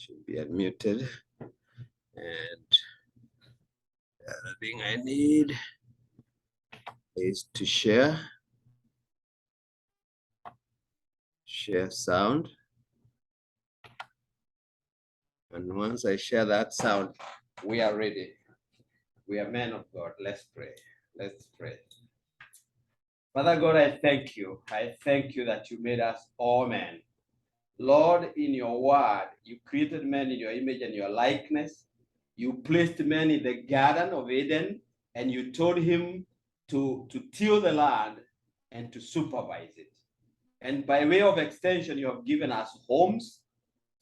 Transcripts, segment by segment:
Should be unmuted. And the other thing I need is to share sound. And once I share that sound, we are ready. We are men of God. Let's pray. Let's pray. Father God, I thank you. I thank you that you made us all men. Lord, in your word, you created man in your image and your likeness. You placed man in the Garden of Eden, and you told him to till the land and to supervise it. And by way of extension, you have given us homes.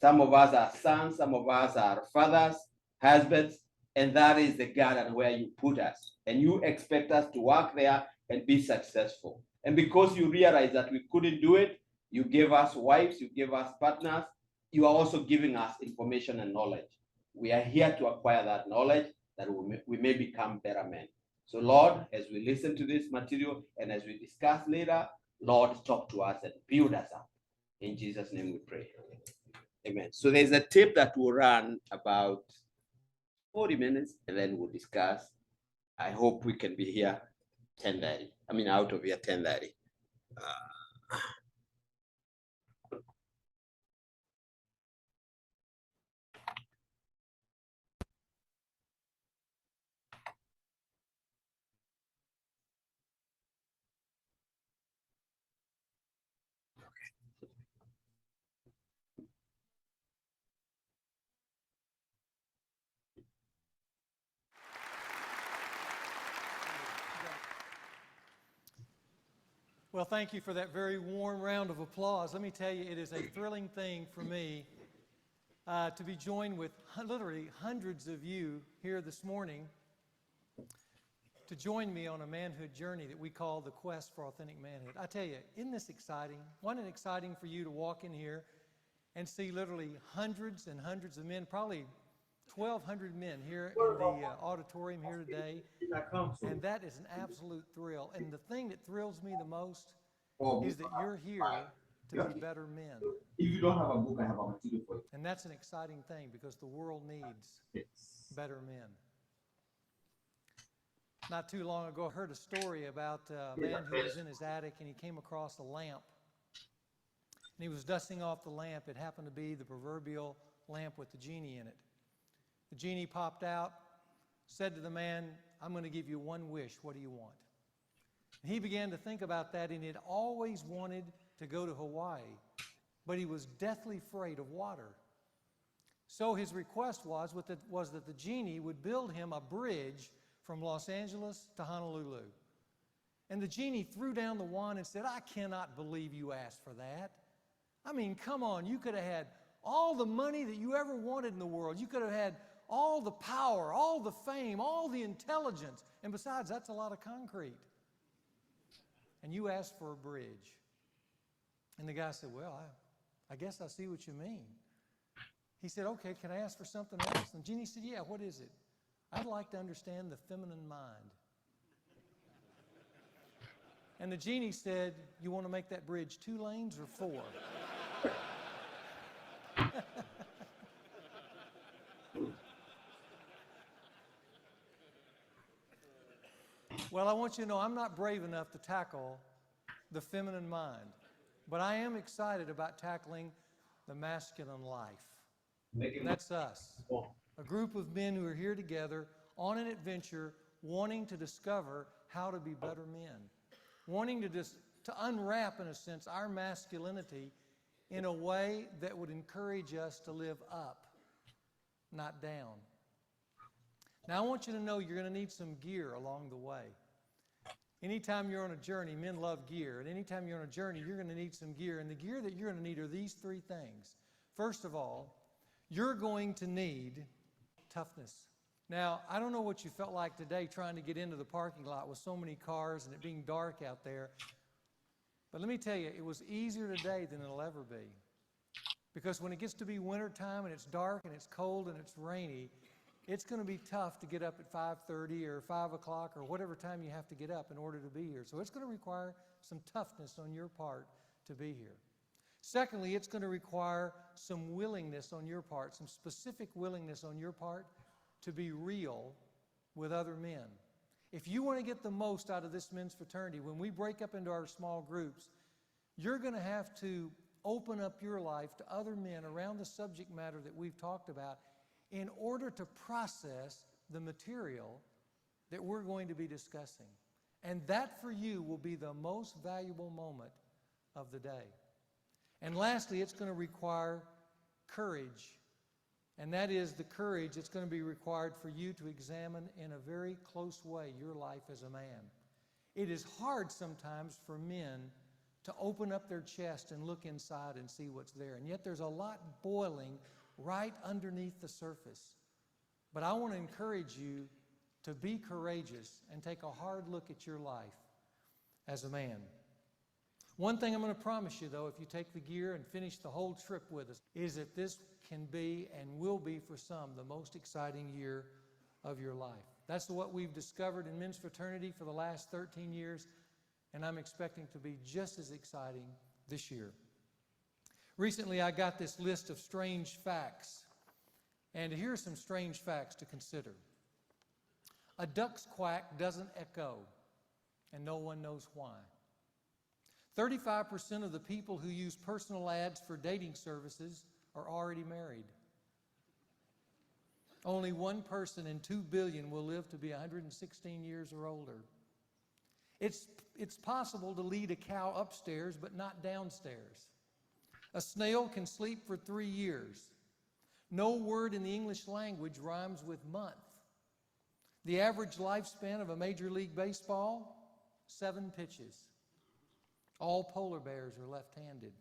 Some of us are sons, some of us are fathers, husbands, and that is the garden where you put us. And you expect us to work there and be successful. And because you realize that we couldn't do it, you gave us wives, you gave us partners, you are also giving us information and knowledge. We are here to acquire that knowledge that we may become better men. So Lord, as we listen to this material and as we discuss later, Lord, talk to us and build us up. In Jesus' name we pray. Amen. So there's a tape that will run about 40 minutes and then we'll discuss. I hope we can be here 10:30. I mean, out of here 10:30. Well, thank you for that very warm round of applause. Let me tell you, it is a thrilling thing for me to be joined with literally hundreds of you here this morning to join me on a manhood journey that we call the Quest for Authentic Manhood. I tell you, isn't this exciting? Wasn't it exciting for you to walk in here and see literally hundreds and hundreds of men, probably 1,200 men here in the auditorium here today, and that is an absolute thrill. And the thing that thrills me the most is that you're here to be better men. If you don't have a book, I have a material for you. And that's an exciting thing because the world needs better men. Not too long ago, I heard a story about a man who was in his attic and he came across a lamp. And he was dusting off the lamp. It happened to be the proverbial lamp with the genie in it. The genie popped out, said to the man, "I'm going to give you one wish. What do you want?" And he began to think about that, and he had always wanted to go to Hawaii, but he was deathly afraid of water. So his request was that the genie would build him a bridge from Los Angeles to Honolulu. And the genie threw down the wand and said, "I cannot believe you asked for that. I mean, come on, you could have had all the money that you ever wanted in the world. You could have had all the power, all the fame, all the intelligence. And besides, that's a lot of concrete. And you asked for a bridge." And the guy said, "Well, I guess I see what you mean." He said, "Okay, can I ask for something else?" And the genie said, "Yeah, what is it?" "I'd like to understand the feminine mind." And the genie said, "You want to make that bridge 2 lanes or 4? Well, I want you to know I'm not brave enough to tackle the feminine mind, but I am excited about tackling the masculine life. And that's us. A group of men who are here together on an adventure, wanting to discover how to be better men, wanting to unwrap, in a sense, our masculinity in a way that would encourage us to live up, not down. Now, I want you to know you're going to need some gear along the way. Anytime you're on a journey, men love gear, and anytime you're on a journey, you're going to need some gear. And the gear that you're going to need are these 3 things. First of all, you're going to need toughness. Now, I don't know what you felt like today trying to get into the parking lot with so many cars and it being dark out there. But let me tell you, it was easier today than it'll ever be. Because when it gets to be wintertime and it's dark and it's cold and it's rainy, it's going to be tough to get up at 5:30 or 5 o'clock or whatever time you have to get up in order to be here. So it's going to require some toughness on your part to be here. Secondly, it's going to require some willingness on your part, some specific willingness on your part to be real with other men. If you want to get the most out of this men's fraternity, when we break up into our small groups, you're going to have to open up your life to other men around the subject matter that we've talked about in order to process the material that we're going to be discussing. And that for you will be the most valuable moment of the day. And lastly, it's going to require courage. And that is the courage that's going to be required for you to examine in a very close way your life as a man. It is hard sometimes for men to open up their chest and look inside and see what's there. And yet there's a lot boiling right underneath the surface. But I want to encourage you to be courageous and take a hard look at your life as a man. One thing I'm going to promise you, though, if you take the gear and finish the whole trip with us, is that this can be and will be for some the most exciting year of your life. That's what we've discovered in men's fraternity for the last 13 years, and I'm expecting to be just as exciting this year. Recently, I got this list of strange facts, and here are some strange facts to consider. A duck's quack doesn't echo, and no one knows why. 35% of the people who use personal ads for dating services are already married. Only one person in 2 billion will live to be 116 years or older. It's possible to lead a cow upstairs, but not downstairs. A snail can sleep for 3 years. No word in the English language rhymes with month. The average lifespan of a Major League Baseball, 7 pitches. All polar bears are left-handed.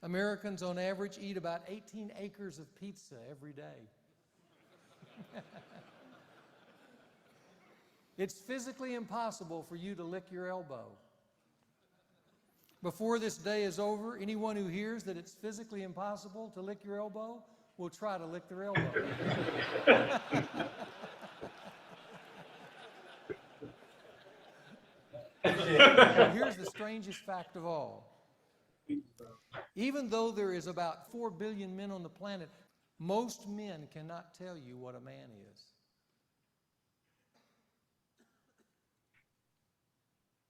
Americans on average eat about 18 acres of pizza every day. It's physically impossible for you to lick your elbow. Before this day is over, anyone who hears that it's physically impossible to lick your elbow will try to lick their elbow. Here's the strangest fact of all. Even though there is about 4 billion men on the planet, most men cannot tell you what a man is.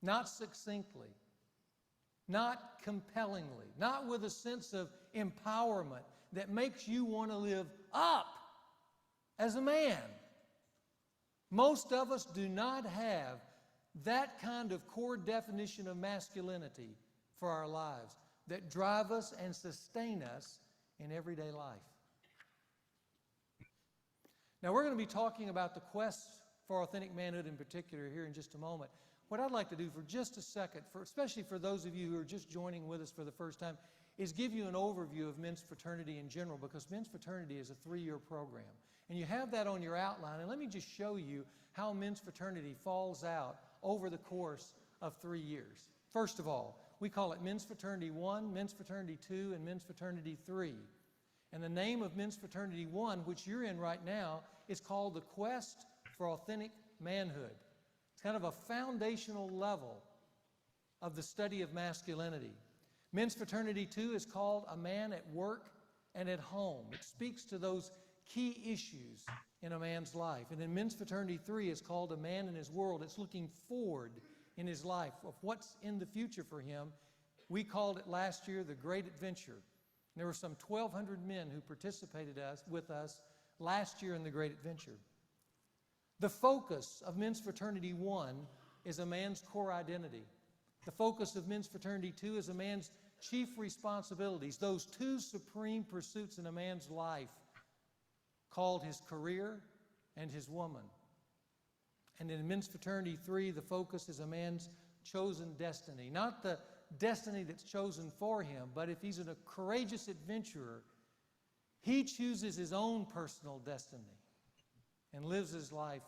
Not succinctly, not compellingly, not with a sense of empowerment that makes you want to live up as a man. Most of us do not have that kind of core definition of masculinity for our lives that drive us and sustain us in everyday life. Now, we're going to be talking about the quest for authentic manhood in particular here in just a moment. What I'd like to do for just a second, especially for those of you who are just joining with us for the first time, is give you an overview of men's fraternity in general, because men's fraternity is a 3-year program. And you have that on your outline, and let me just show you how men's fraternity falls out over the course of 3 years. First of all, we call it Men's Fraternity 1, Men's Fraternity 2, and Men's Fraternity 3. And the name of Men's Fraternity 1, which you're in right now, is called The Quest for Authentic Manhood. It's kind of a foundational level of the study of masculinity. Men's Fraternity 2 is called A Man at Work and at Home. It speaks to those key issues in a man's life. And then Men's Fraternity 3 is called A Man in His World. It's looking forward in his life of what's in the future for him. We called it last year The Great Adventure. And there were some 1,200 men who participated with us last year in The Great Adventure. The focus of Men's Fraternity 1 is a man's core identity. The focus of Men's Fraternity 2 is a man's chief responsibilities, those 2 supreme pursuits in a man's life called his career and his woman. And in Men's Fraternity 3, the focus is a man's chosen destiny. Not the destiny that's chosen for him, but if he's a courageous adventurer, he chooses his own personal destiny and lives his life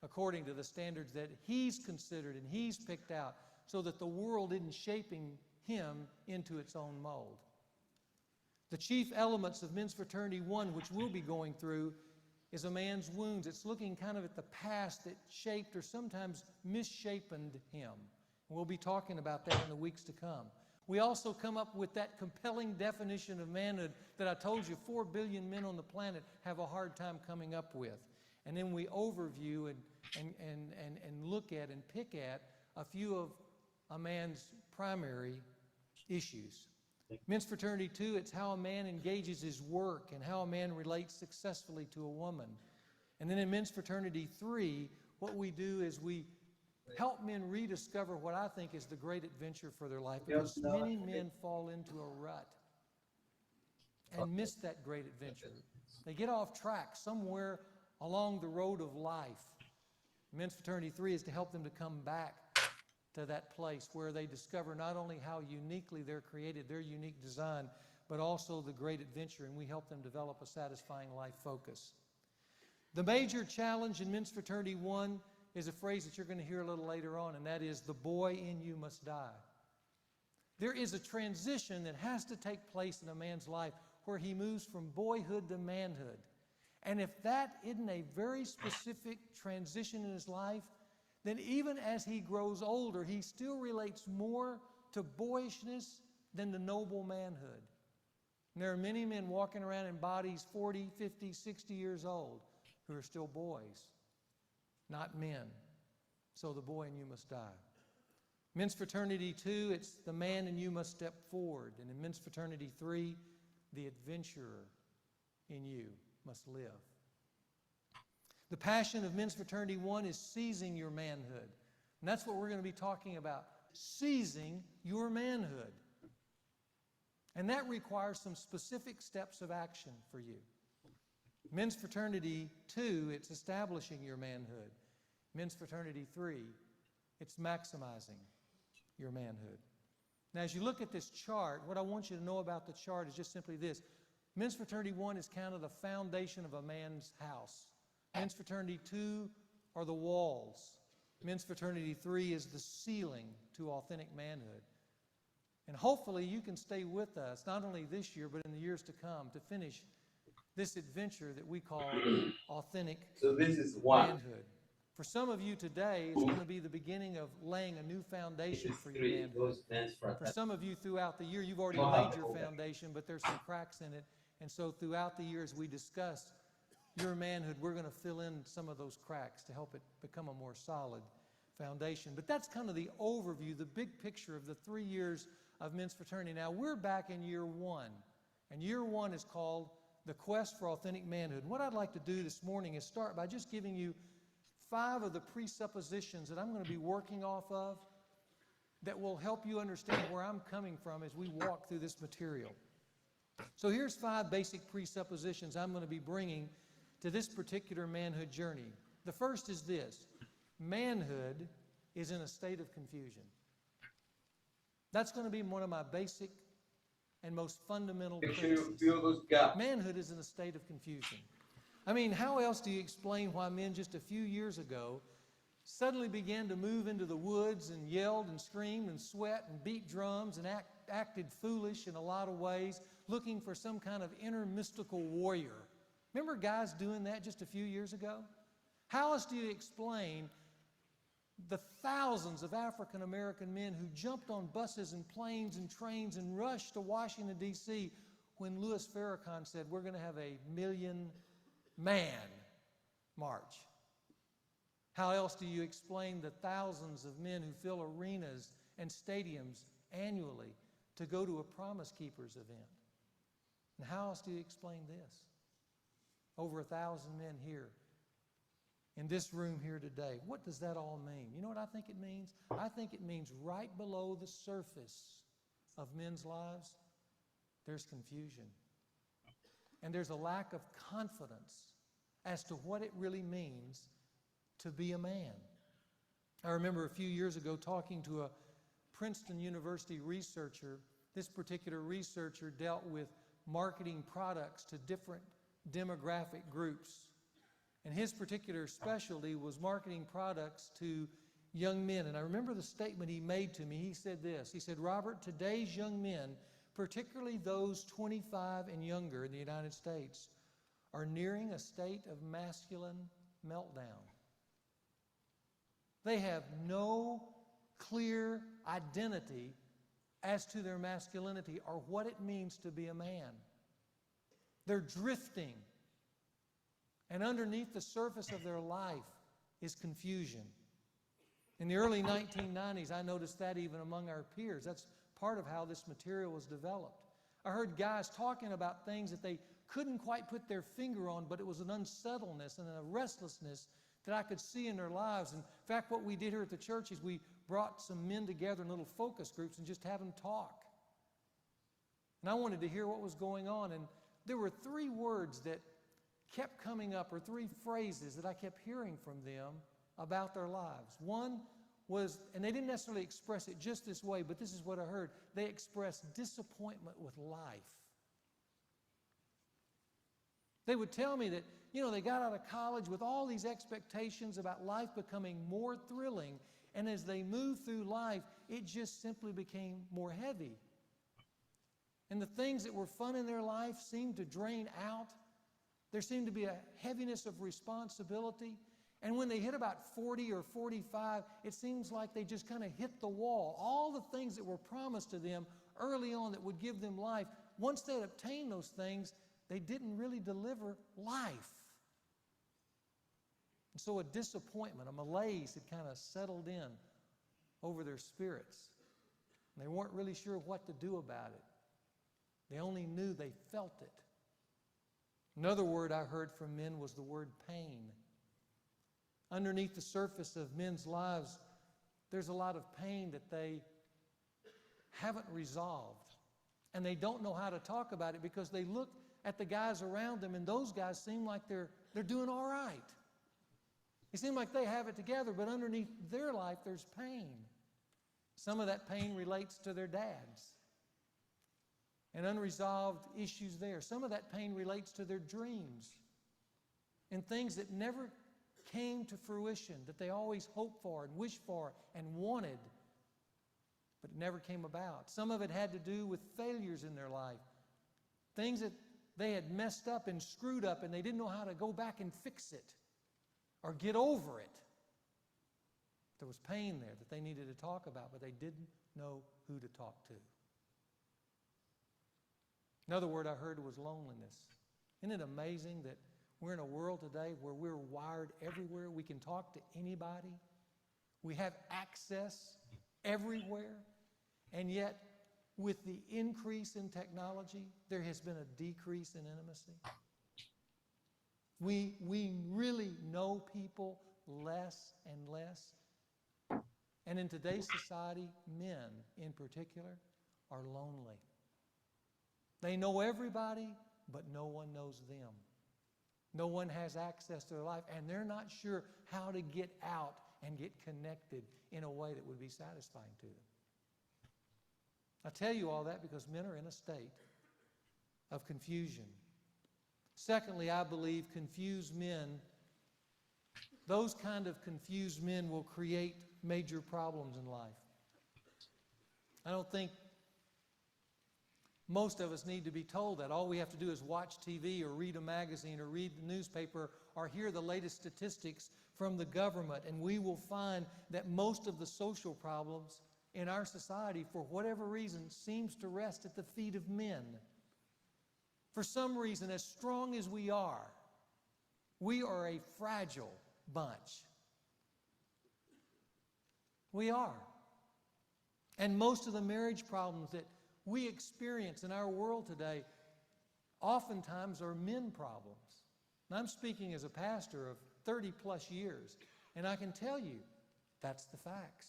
according to the standards that he's considered and he's picked out, so that the world isn't shaping him into its own mold. The chief elements of Men's Fraternity 1, which we'll be going through, is a man's wounds. It's looking kind of at the past that shaped or sometimes misshapen him. And we'll be talking about that in the weeks to come. We also come up with that compelling definition of manhood that I told you 4 billion men on the planet have a hard time coming up with. And then we overview and look at and pick at a few of a man's primary issues. Men's Fraternity 2, it's how a man engages his work and how a man relates successfully to a woman. And then in Men's Fraternity 3, what we do is we help men rediscover what I think is the great adventure for their life, because many men fall into a rut and miss that great adventure. They get off track somewhere along the road of life. Men's Fraternity 3 is to help them to come back to that place where they discover not only how uniquely they're created, their unique design, but also the great adventure, and we help them develop a satisfying life focus. The major challenge in Men's Fraternity 1 is a phrase that you're going to hear a little later on, and that is, the boy in you must die. There is a transition that has to take place in a man's life where he moves from boyhood to manhood. And if that isn't a very specific transition in his life, then even as he grows older, he still relates more to boyishness than to noble manhood. And there are many men walking around in bodies 40, 50, 60 years old who are still boys, not men. So the boy in you must die. Men's Fraternity 2, it's the man in you must step forward. And in Men's Fraternity 3, the adventurer in you must live. The passion of Men's Fraternity 1 is seizing your manhood. And that's what we're going to be talking about, seizing your manhood. And that requires some specific steps of action for you. Men's Fraternity 2, it's establishing your manhood. Men's Fraternity 3, it's maximizing your manhood. Now, as you look at this chart, what I want you to know about the chart is just simply this. Men's Fraternity 1 is kind of the foundation of a man's house. Men's Fraternity 2 are the walls. Men's Fraternity 3 is the ceiling to authentic manhood. And hopefully you can stay with us, not only this year, but in the years to come, to finish this adventure that we call authentic manhood. For some of you today, it's going to be the beginning of laying a new foundation for your manhood. For some of you throughout the year, you've already laid your foundation, but there's some cracks in it. And so throughout the year, as we discuss your manhood, we're going to fill in some of those cracks to help it become a more solid foundation. But that's kind of the overview, the big picture of the 3 years of Men's Fraternity. Now, we're back in year 1, and year 1 is called the Quest for Authentic Manhood. And what I'd like to do this morning is start by just giving you 5 of the presuppositions that I'm going to be working off of that will help you understand where I'm coming from as we walk through this material. So here's 5 basic presuppositions I'm going to be bringing to this particular manhood journey. The first is this: manhood is in a state of confusion. That's going to be one of my basic and most fundamental premises. Manhood is in a state of confusion. I mean, how else do you explain why men just a few years ago suddenly began to move into the woods and yelled and screamed and sweat and beat drums and acted foolish in a lot of ways, looking for some kind of inner mystical warrior? Remember guys doing that just a few years ago? How else do you explain the thousands of African American men who jumped on buses and planes and trains and rushed to Washington, D.C. when Louis Farrakhan said, we're going to have a 1,000,000-man march? How else do you explain the thousands of men who fill arenas and stadiums annually to go to a Promise Keepers event? And how else do you explain this? Over 1,000 men here in this room here today. What does that all mean? You know what I think it means? I think it means right below the surface of men's lives, there's confusion. And there's a lack of confidence as to what it really means to be a man. I remember a few years ago talking to a Princeton University researcher. This particular researcher dealt with marketing products to different demographic groups. And his particular specialty was marketing products to young men. And I remember the statement he made to me. He said this. He said, Robert, today's young men, particularly those 25 and younger in the United States, are nearing a state of masculine meltdown. They have no clear identity as to their masculinity or what it means to be a man. They're drifting. And underneath the surface of their life is confusion. In the early 1990s, I noticed that even among our peers. That's part of how this material was developed. I heard guys talking about things that they couldn't quite put their finger on, but it was an unsettledness and a restlessness that I could see in their lives. In fact, what we did here at the church is we brought some men together in little focus groups and just have them talk. And I wanted to hear what was going on. And there were three words that kept coming up, or three phrases that I kept hearing from them about their lives. One was, and they didn't necessarily express it just this way, but this is what I heard. They expressed disappointment with life. They would tell me that, they got out of college with all these expectations about life becoming more thrilling, and as they moved through life, it just simply became more heavy. And the things that were fun in their life seemed to drain out. There seemed to be a heaviness of responsibility. And when they hit about 40 or 45, it seems like they just kind of hit the wall. All the things that were promised to them early on that would give them life, once they had obtained those things, they didn't really deliver life. And so a disappointment, a malaise had kind of settled in over their spirits. And they weren't really sure what to do about it. They only knew they felt it. Another word I heard from men was the word pain. Underneath the surface of men's lives, there's a lot of pain that they haven't resolved. And they don't know how to talk about it because they look at the guys around them, and those guys seem like they're doing all right. They seem like they have it together, but underneath their life, there's pain. Some of that pain relates to their dads and unresolved issues there. Some of that pain relates to their dreams and things that never came to fruition, that they always hoped for and wished for and wanted, but it never came about. Some of it had to do with failures in their life, things that they had messed up and screwed up, and they didn't know how to go back and fix it or get over it. There was pain there that they needed to talk about, but they didn't know who to talk to. Another word I heard was loneliness. Isn't it amazing that we're in a world today where we're wired everywhere? We can talk to anybody. We have access everywhere. And yet, with the increase in technology, there has been a decrease in intimacy. We really know people less and less. And in today's society, men in particular are lonely. They know everybody, but no one knows them. No one has access to their life, and they're not sure how to get out and get connected in a way that would be satisfying to them. I tell you all that because men are in a state of confusion. Secondly, I believe confused men, those kind of confused men will create major problems in life. I don't think most of us need to be told that. All we have to do is watch TV or read a magazine or read the newspaper or hear the latest statistics from the government, and we will find that most of the social problems in our society, for whatever reason, seems to rest at the feet of men. For some reason, as strong as we are a fragile bunch. We are. And most of the marriage problems that we experience in our world today oftentimes are men problems. And I'm speaking as a pastor of 30 plus years, and I can tell you that's the facts.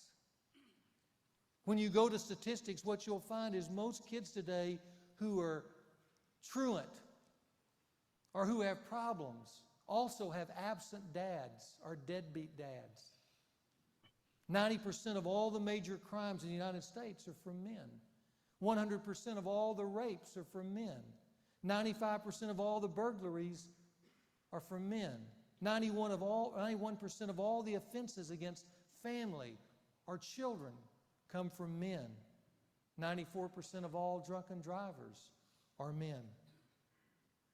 When you go to statistics, what you'll find is most kids today who are truant or who have problems also have absent dads or deadbeat dads. 90% of all the major crimes in the United States are from men. 100% of all the rapes are from men. 95% of all the burglaries are from men. 91% of all the offenses against family or children come from men. 94% of all drunken drivers are men.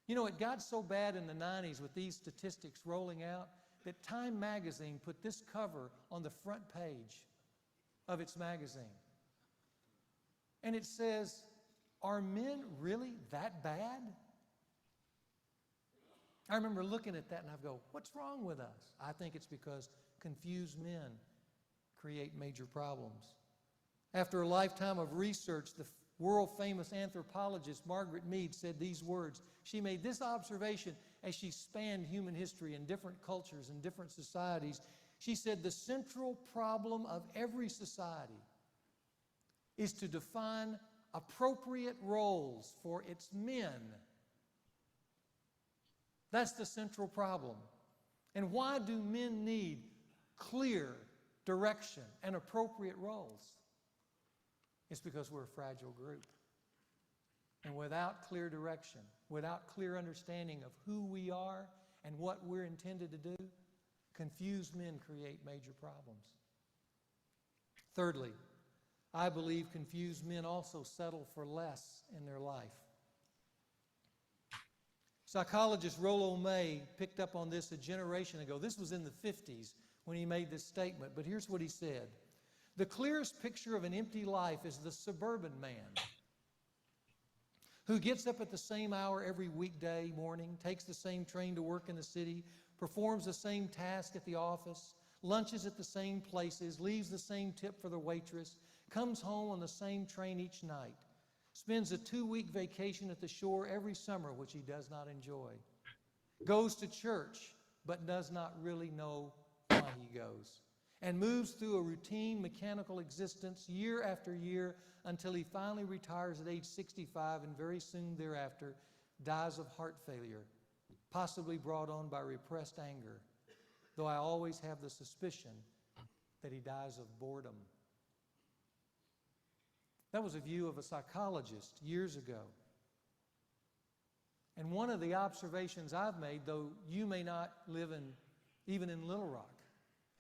You know, it got so bad in the 90s with these statistics rolling out that Time magazine put this cover on the front page of its magazine. And it says, are men really that bad? I remember looking at that and I go, what's wrong with us? I think it's because confused men create major problems. After a lifetime of research, the world-famous anthropologist Margaret Mead said these words. She made this observation as she spanned human history in different cultures and different societies. She said, the central problem of every society is to define appropriate roles for its men. That's the central problem. And why do men need clear direction and appropriate roles? It's because we're a fragile group. And without clear direction, without clear understanding of who we are and what we're intended to do, confused men create major problems. Thirdly, I believe confused men also settle for less in their life. Psychologist Rollo May picked up on this a generation ago. This was in the 50s when he made this statement, but here's what he said. The clearest picture of an empty life is the suburban man who gets up at the same hour every weekday morning, takes the same train to work in the city, performs the same task at the office, lunches at the same places, leaves the same tip for the waitress, comes home on the same train each night, spends a 2-week vacation at the shore every summer, which he does not enjoy, goes to church but does not really know why he goes, and moves through a routine mechanical existence year after year until he finally retires at age 65 and very soon thereafter dies of heart failure, possibly brought on by repressed anger, though I always have the suspicion that he dies of boredom. That was a view of a psychologist years ago. And one of the observations I've made, though you may not live even in Little Rock,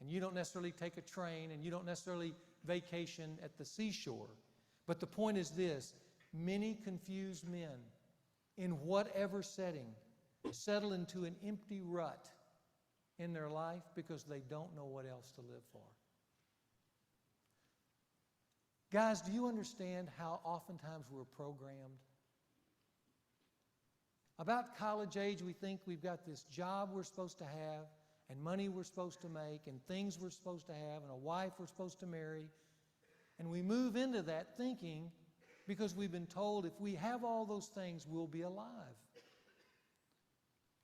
and you don't necessarily take a train, and you don't necessarily vacation at the seashore, but the point is this: many confused men, in whatever setting, settle into an empty rut in their life because they don't know what else to live for. Guys, do you understand how oftentimes we're programmed? About college age, we think we've got this job we're supposed to have, and money we're supposed to make, and things we're supposed to have, and a wife we're supposed to marry. And we move into that thinking because we've been told if we have all those things, we'll be alive.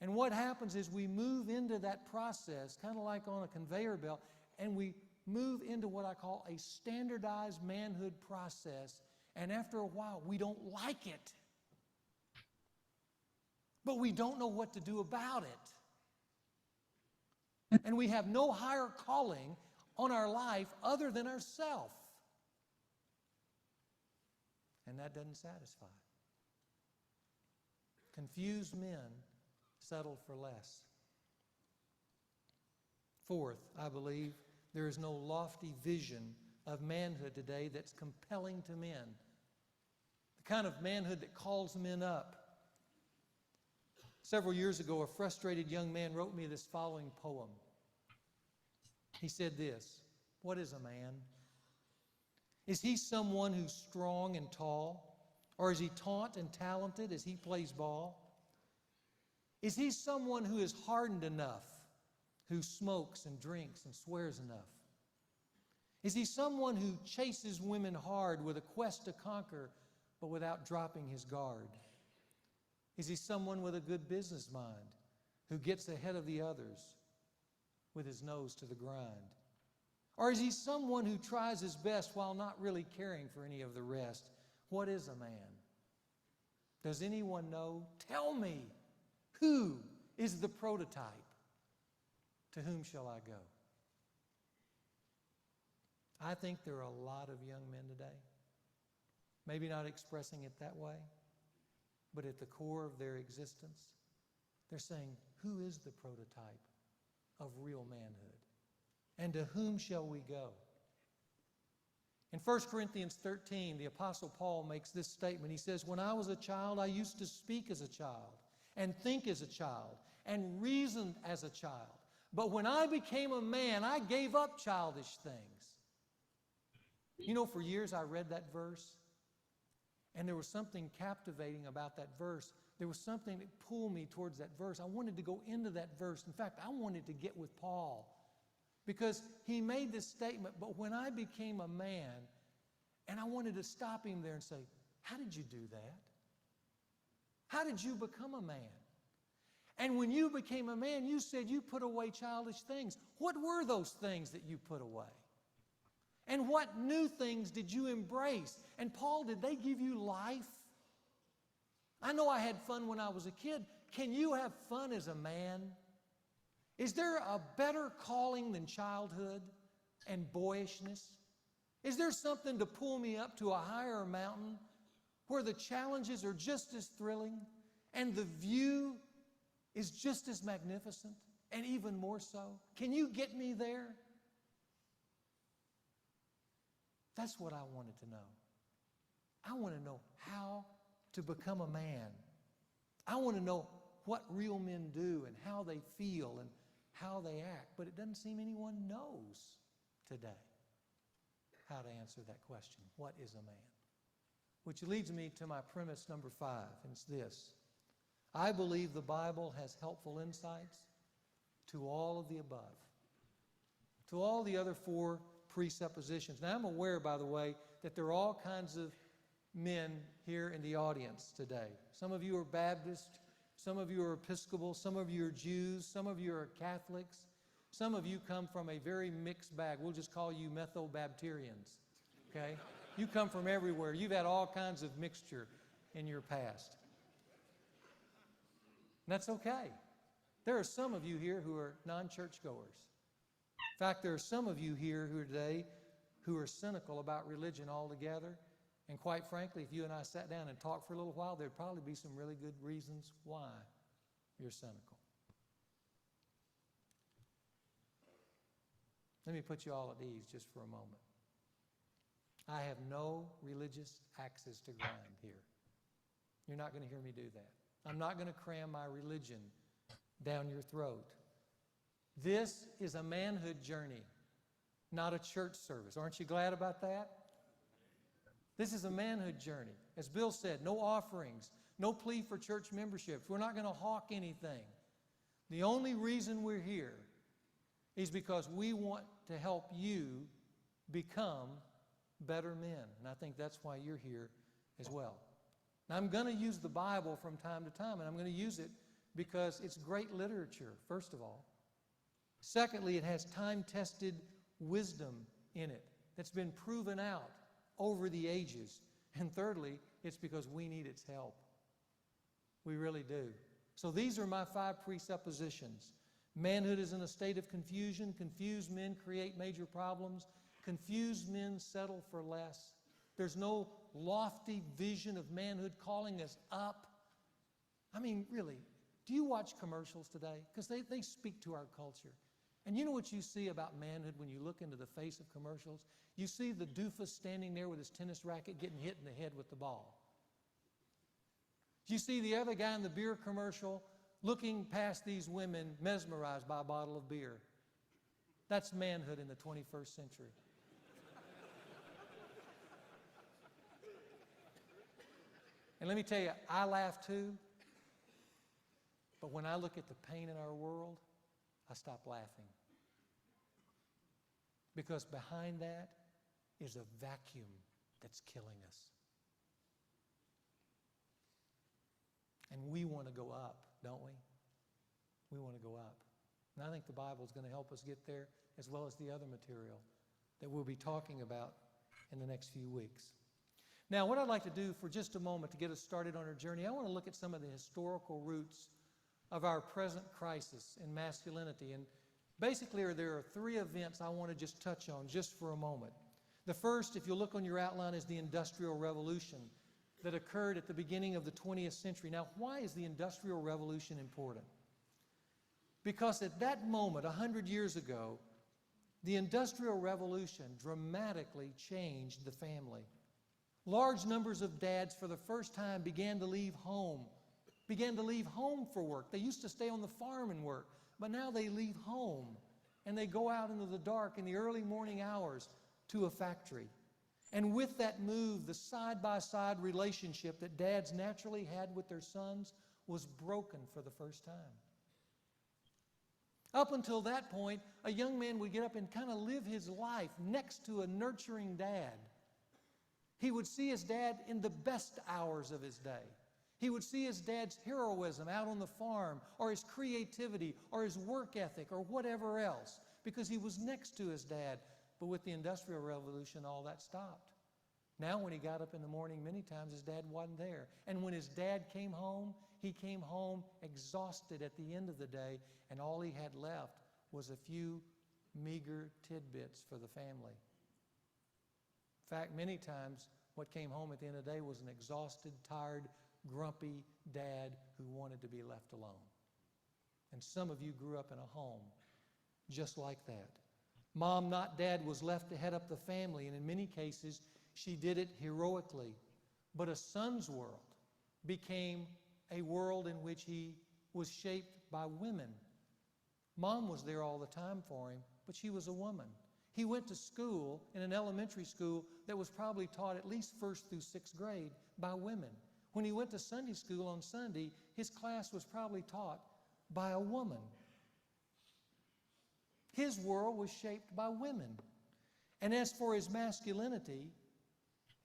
And what happens is we move into that process, kind of like on a conveyor belt, and we move into what I call a standardized manhood process, and after a while, we don't like it. But we don't know what to do about it. And we have no higher calling on our life other than ourself. And that doesn't satisfy. Confused men settle for less. Fourth, I believe there is no lofty vision of manhood today that's compelling to men. The kind of manhood that calls men up. Several years ago, a frustrated young man wrote me this following poem. He said this: what is a man? Is he someone who's strong and tall? Or is he taunt and talented as he plays ball? Is he someone who is hardened enough, who smokes and drinks and swears enough? Is he someone who chases women hard with a quest to conquer, but without dropping his guard? Is he someone with a good business mind, who gets ahead of the others with his nose to the grind? Or is he someone who tries his best while not really caring for any of the rest? What is a man? Does anyone know? Tell me, who is the prototype? To whom shall I go? I think there are a lot of young men today, maybe not expressing it that way, but at the core of their existence, they're saying, who is the prototype of real manhood? And to whom shall we go? In 1 Corinthians 13, the Apostle Paul makes this statement. He says, when I was a child, I used to speak as a child, and think as a child, and reason as a child. But when I became a man, I gave up childish things. You know, for years I read that verse, And there was something captivating about that verse. There was something that pulled me towards that verse. I wanted to go into that verse. In fact, I wanted to get with Paul because he made this statement, but when I became a man, and I wanted to stop him there and say, how did you do that? How did you become a man? And when you became a man, you said you put away childish things. What were those things that you put away? And what new things did you embrace? And Paul, did they give you life? I know I had fun when I was a kid. Can you have fun as a man? Is there a better calling than childhood and boyishness? Is there something to pull me up to a higher mountain where the challenges are just as thrilling and the view is just as magnificent and even more so? Can you get me there? That's what I wanted to know. I want to know how to become a man. I want to know what real men do and how they feel and how they act. But it doesn't seem anyone knows today how to answer that question. What is a man? Which leads me to my premise number 5, and it's this. I believe the Bible has helpful insights to all of the above, to all the other 4 presuppositions. Now, I'm aware, by the way, that there are all kinds of men here in the audience today. Some of you are Baptist, some of you are Episcopal, some of you are Jews, some of you are Catholics, some of you come from a very mixed bag. We'll just call you Methobapterians, okay? You come from everywhere. You've had all kinds of mixture in your past. And that's okay. There are some of you here who are non-church goers. In fact, there are some of you here who today who are cynical about religion altogether. And quite frankly, if you and I sat down and talked for a little while, there'd probably be some really good reasons why you're cynical. Let me put you all at ease just for a moment. I have no religious axes to grind here. You're not going to hear me do that. I'm not going to cram my religion down your throat. This is a manhood journey, not a church service. Aren't you glad about that? This is a manhood journey. As Bill said, no offerings, no plea for church memberships. We're not going to hawk anything. The only reason we're here is because we want to help you become better men. And I think that's why you're here as well. Now, I'm going to use the Bible from time to time, and I'm going to use it because it's great literature, first of all. Secondly, it has time-tested wisdom in it that's been proven out over the ages. And thirdly, it's because we need its help. We really do. So these are my 5 presuppositions. Manhood is in a state of confusion. Confused men create major problems. Confused men settle for less. There's no lofty vision of manhood calling us up. I mean, really, do you watch commercials today? Because they speak to our culture. And you know what you see about manhood when you look into the face of commercials? You see the doofus standing there with his tennis racket getting hit in the head with the ball. You see the other guy in the beer commercial looking past these women mesmerized by a bottle of beer. That's manhood in the 21st century. And let me tell you, I laugh too, but when I look at the pain in our world, I stop laughing. Because behind that is a vacuum that's killing us. And we want to go up, don't we? We want to go up. And I think the Bible is going to help us get there, as well as the other material that we'll be talking about in the next few weeks. Now, what I'd like to do for just a moment to get us started on our journey, I want to look at some of the historical roots of our present crisis in masculinity. And basically, there are 3 events I want to just touch on just for a moment. The first, if you look on your outline, is the Industrial Revolution that occurred at the beginning of the 20th century. Now, why is the Industrial Revolution important? Because at that moment, 100 years ago, the Industrial Revolution dramatically changed the family. Large numbers of dads, for the first time, began to leave home for work. They used to stay on the farm and work, but now they leave home and they go out into the dark in the early morning hours to a factory. And with that move, the side-by-side relationship that dads naturally had with their sons was broken for the first time. Up until that point, a young man would get up and kind of live his life next to a nurturing dad. He would see his dad in the best hours of his day. He would see his dad's heroism out on the farm, or his creativity, or his work ethic, or whatever else, because he was next to his dad. But with the Industrial Revolution, all that stopped. Now when he got up in the morning, many times his dad wasn't there. And when his dad came home, he came home exhausted at the end of the day, and all he had left was a few meager tidbits for the family. In fact, many times what came home at the end of the day was an exhausted, tired, grumpy dad who wanted to be left alone. And some of you grew up in a home just like that. Mom, not dad, was left to head up the family, and in many cases, she did it heroically. But a son's world became a world in which he was shaped by women. Mom was there all the time for him, but she was a woman. He went to school in an elementary school that was probably taught at least 1st through 6th grade by women. When he went to Sunday school on Sunday, his class was probably taught by a woman. His world was shaped by women. And as for his masculinity,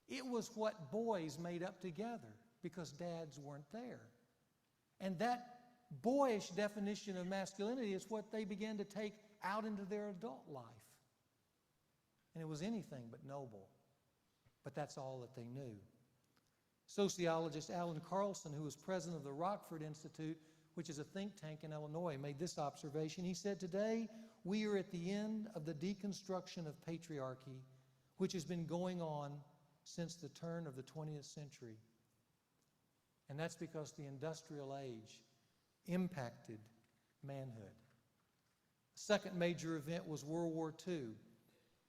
it was what boys made up together because dads weren't there. And that boyish definition of masculinity is what they began to take out into their adult life. And it was anything but noble. But that's all that they knew. Sociologist Alan Carlson, who was president of the Rockford Institute, which is a think tank in Illinois, made this observation. He said, "Today, we are at the end of the deconstruction of patriarchy, which has been going on since the turn of the 20th century. And that's because the industrial age impacted manhood." The second major event was World War II,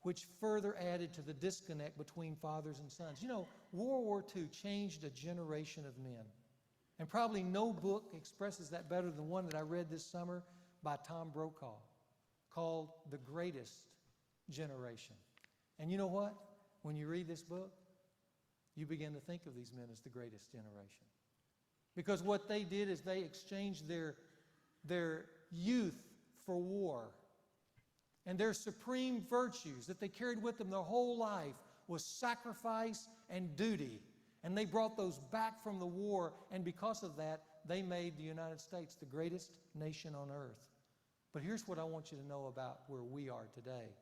which further added to the disconnect between fathers and sons. You know, World War II changed a generation of men. And probably no book expresses that better than one that I read this summer by Tom Brokaw, called The Greatest Generation. And you know what? When you read this book, you begin to think of these men as the greatest generation. Because what they did is they exchanged their youth for war. And their supreme virtues that they carried with them their whole life was sacrifice and duty. And they brought those back from the war, and because of that, they made the United States the greatest nation on earth. But here's what I want you to know about where we are today.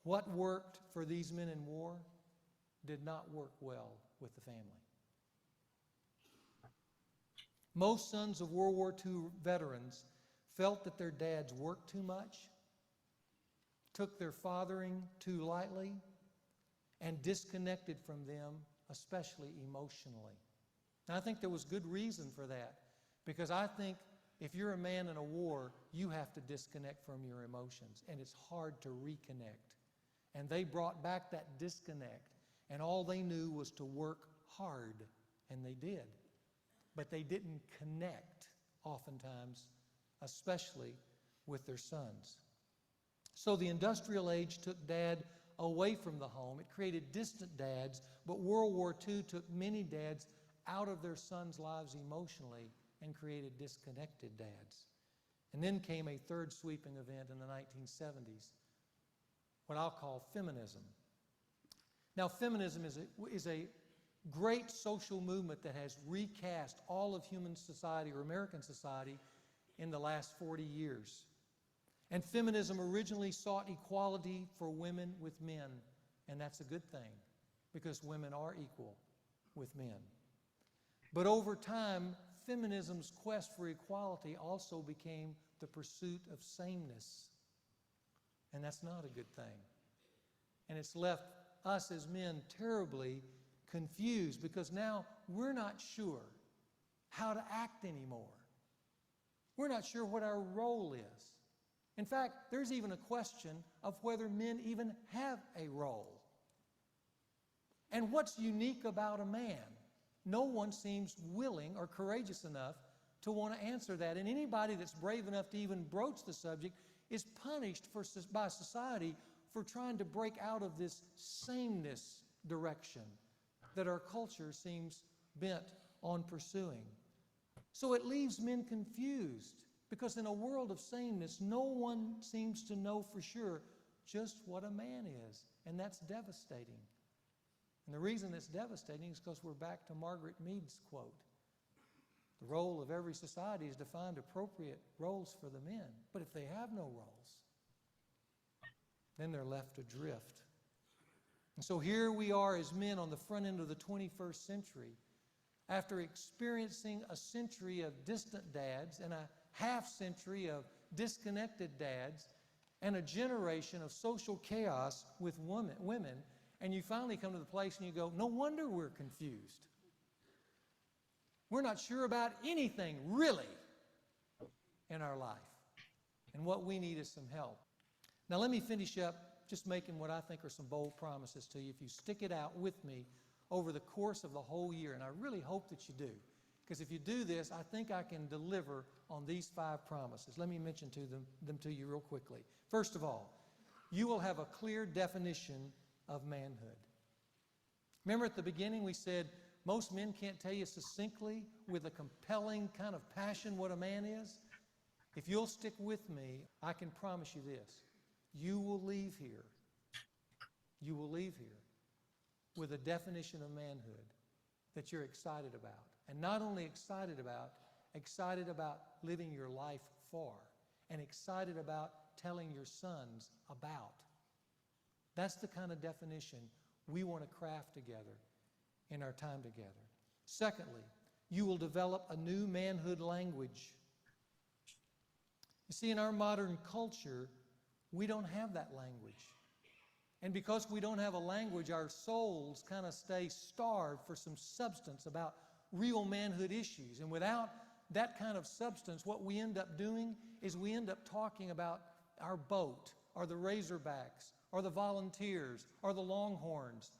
What worked for these men in war did not work well with the family. Most sons of World War II veterans felt that their dads worked too much, took their fathering too lightly, and disconnected from them, especially emotionally. And I think there was good reason for that, because I think if you're a man in a war, you have to disconnect from your emotions, and it's hard to reconnect. And they brought back that disconnect, and all they knew was to work hard, and they did. But they didn't connect, oftentimes, especially with their sons. So the industrial age took dad away from the home. It created distant dads, but World War II took many dads out of their sons' lives emotionally and created disconnected dads. And then came a third sweeping event in the 1970s, what I'll call feminism. Now, feminism is a great social movement that has recast all of human society, or American society, in the last 40 years. And feminism originally sought equality for women with men, and that's a good thing, because women are equal with men. But over time, feminism's quest for equality also became the pursuit of sameness, and that's not a good thing. And it's left us as men terribly confused, because now we're not sure how to act anymore. We're not sure what our role is. In fact, there's even a question of whether men even have a role. And what's unique about a man? No one seems willing or courageous enough to want to answer that. And anybody that's brave enough to even broach the subject is punished by society for trying to break out of this sameness direction that our culture seems bent on pursuing. So it leaves men confused because in a world of sameness, no one seems to know for sure just what a man is, and that's devastating. And the reason it's devastating is because we're back to Margaret Mead's quote. The role of every society is to find appropriate roles for the men. But if they have no roles, then they're left adrift. And so here we are as men on the front end of the 21st century, after experiencing a century of distant dads and a half century of disconnected dads and a generation of social chaos with women, and you finally come to the place and you go, no wonder we're confused. We're not sure about anything, really, in our life. And what we need is some help. Now let me finish up just making what I think are some bold promises to you. If you stick it out with me over the course of the whole year, and I really hope that you do, because if you do this, I think I can deliver on these 5 promises. Let me mention them to you real quickly. First of all, you will have a clear definition of manhood. Remember at the beginning we said most men can't tell you succinctly with a compelling kind of passion what a man is? If you'll stick with me, I can promise you this. You will leave here with a definition of manhood that you're excited about. And not only excited about living your life for, and excited about telling your sons about. That's the kind of definition we want to craft together in our time together. Secondly, you will develop a new manhood language. You see, in our modern culture, we don't have that language. And because we don't have a language, our souls kind of stay starved for some substance about real manhood issues. And without that kind of substance, what we end up doing is we end up talking about our boat, or the Razorbacks, or the Volunteers, or the Longhorns,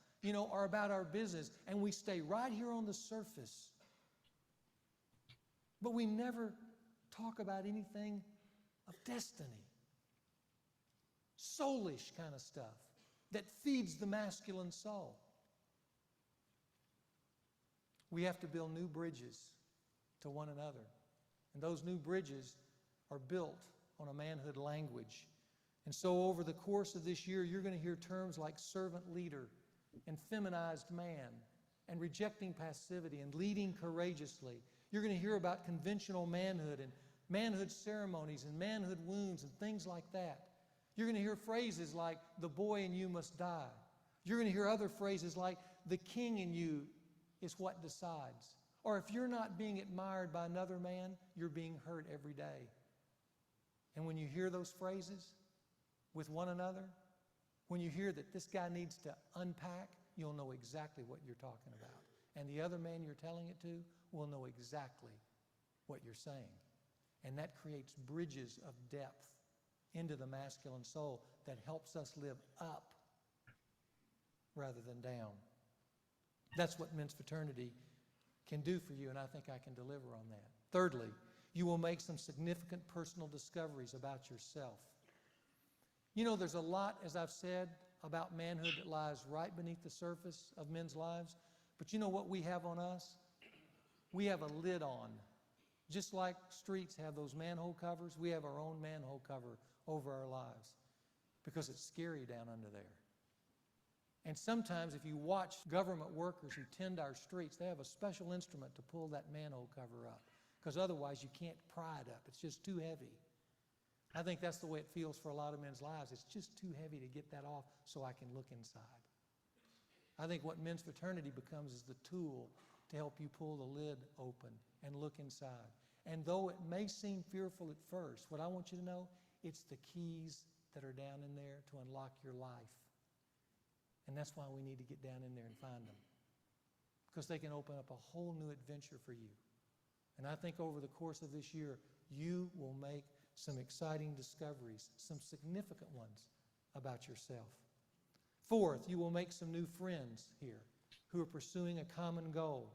or about our business, and we stay right here on the surface. But we never talk about anything of destiny. Soulish kind of stuff that feeds the masculine soul. We have to build new bridges to one another. And those new bridges are built on a manhood language. And so over the course of this year, you're going to hear terms like servant leader and feminized man and rejecting passivity and leading courageously. You're going to hear about conventional manhood and manhood ceremonies and manhood wounds and things like that. You're going to hear phrases like, the boy in you must die. You're going to hear other phrases like, the king in you is what decides. Or if you're not being admired by another man, you're being hurt every day. And when you hear those phrases with one another, when you hear that this guy needs to unpack, you'll know exactly what you're talking about. And the other man you're telling it to will know exactly what you're saying. And that creates bridges of depth into the masculine soul that helps us live up rather than down. That's what men's fraternity can do for you, and I think I can deliver on that. Thirdly, you will make some significant personal discoveries about yourself. There's a lot, as I've said, about manhood that lies right beneath the surface of men's lives. But you know what we have on us? We have a lid on. Just like streets have those manhole covers, we have our own manhole cover over our lives because it's scary down under there. And sometimes if you watch government workers who tend our streets, they have a special instrument to pull that manhole cover up because otherwise you can't pry it up. It's just too heavy. I think that's the way it feels for a lot of men's lives. It's just too heavy to get that off so I can look inside. I think what men's fraternity becomes is the tool to help you pull the lid open and look inside. And though it may seem fearful at first, what I want you to know, it's the keys that are down in there to unlock your life. And that's why we need to get down in there and find them. Because they can open up a whole new adventure for you. And I think over the course of this year, you will make some exciting discoveries, some significant ones about yourself. Fourth, you will make some new friends here who are pursuing a common goal.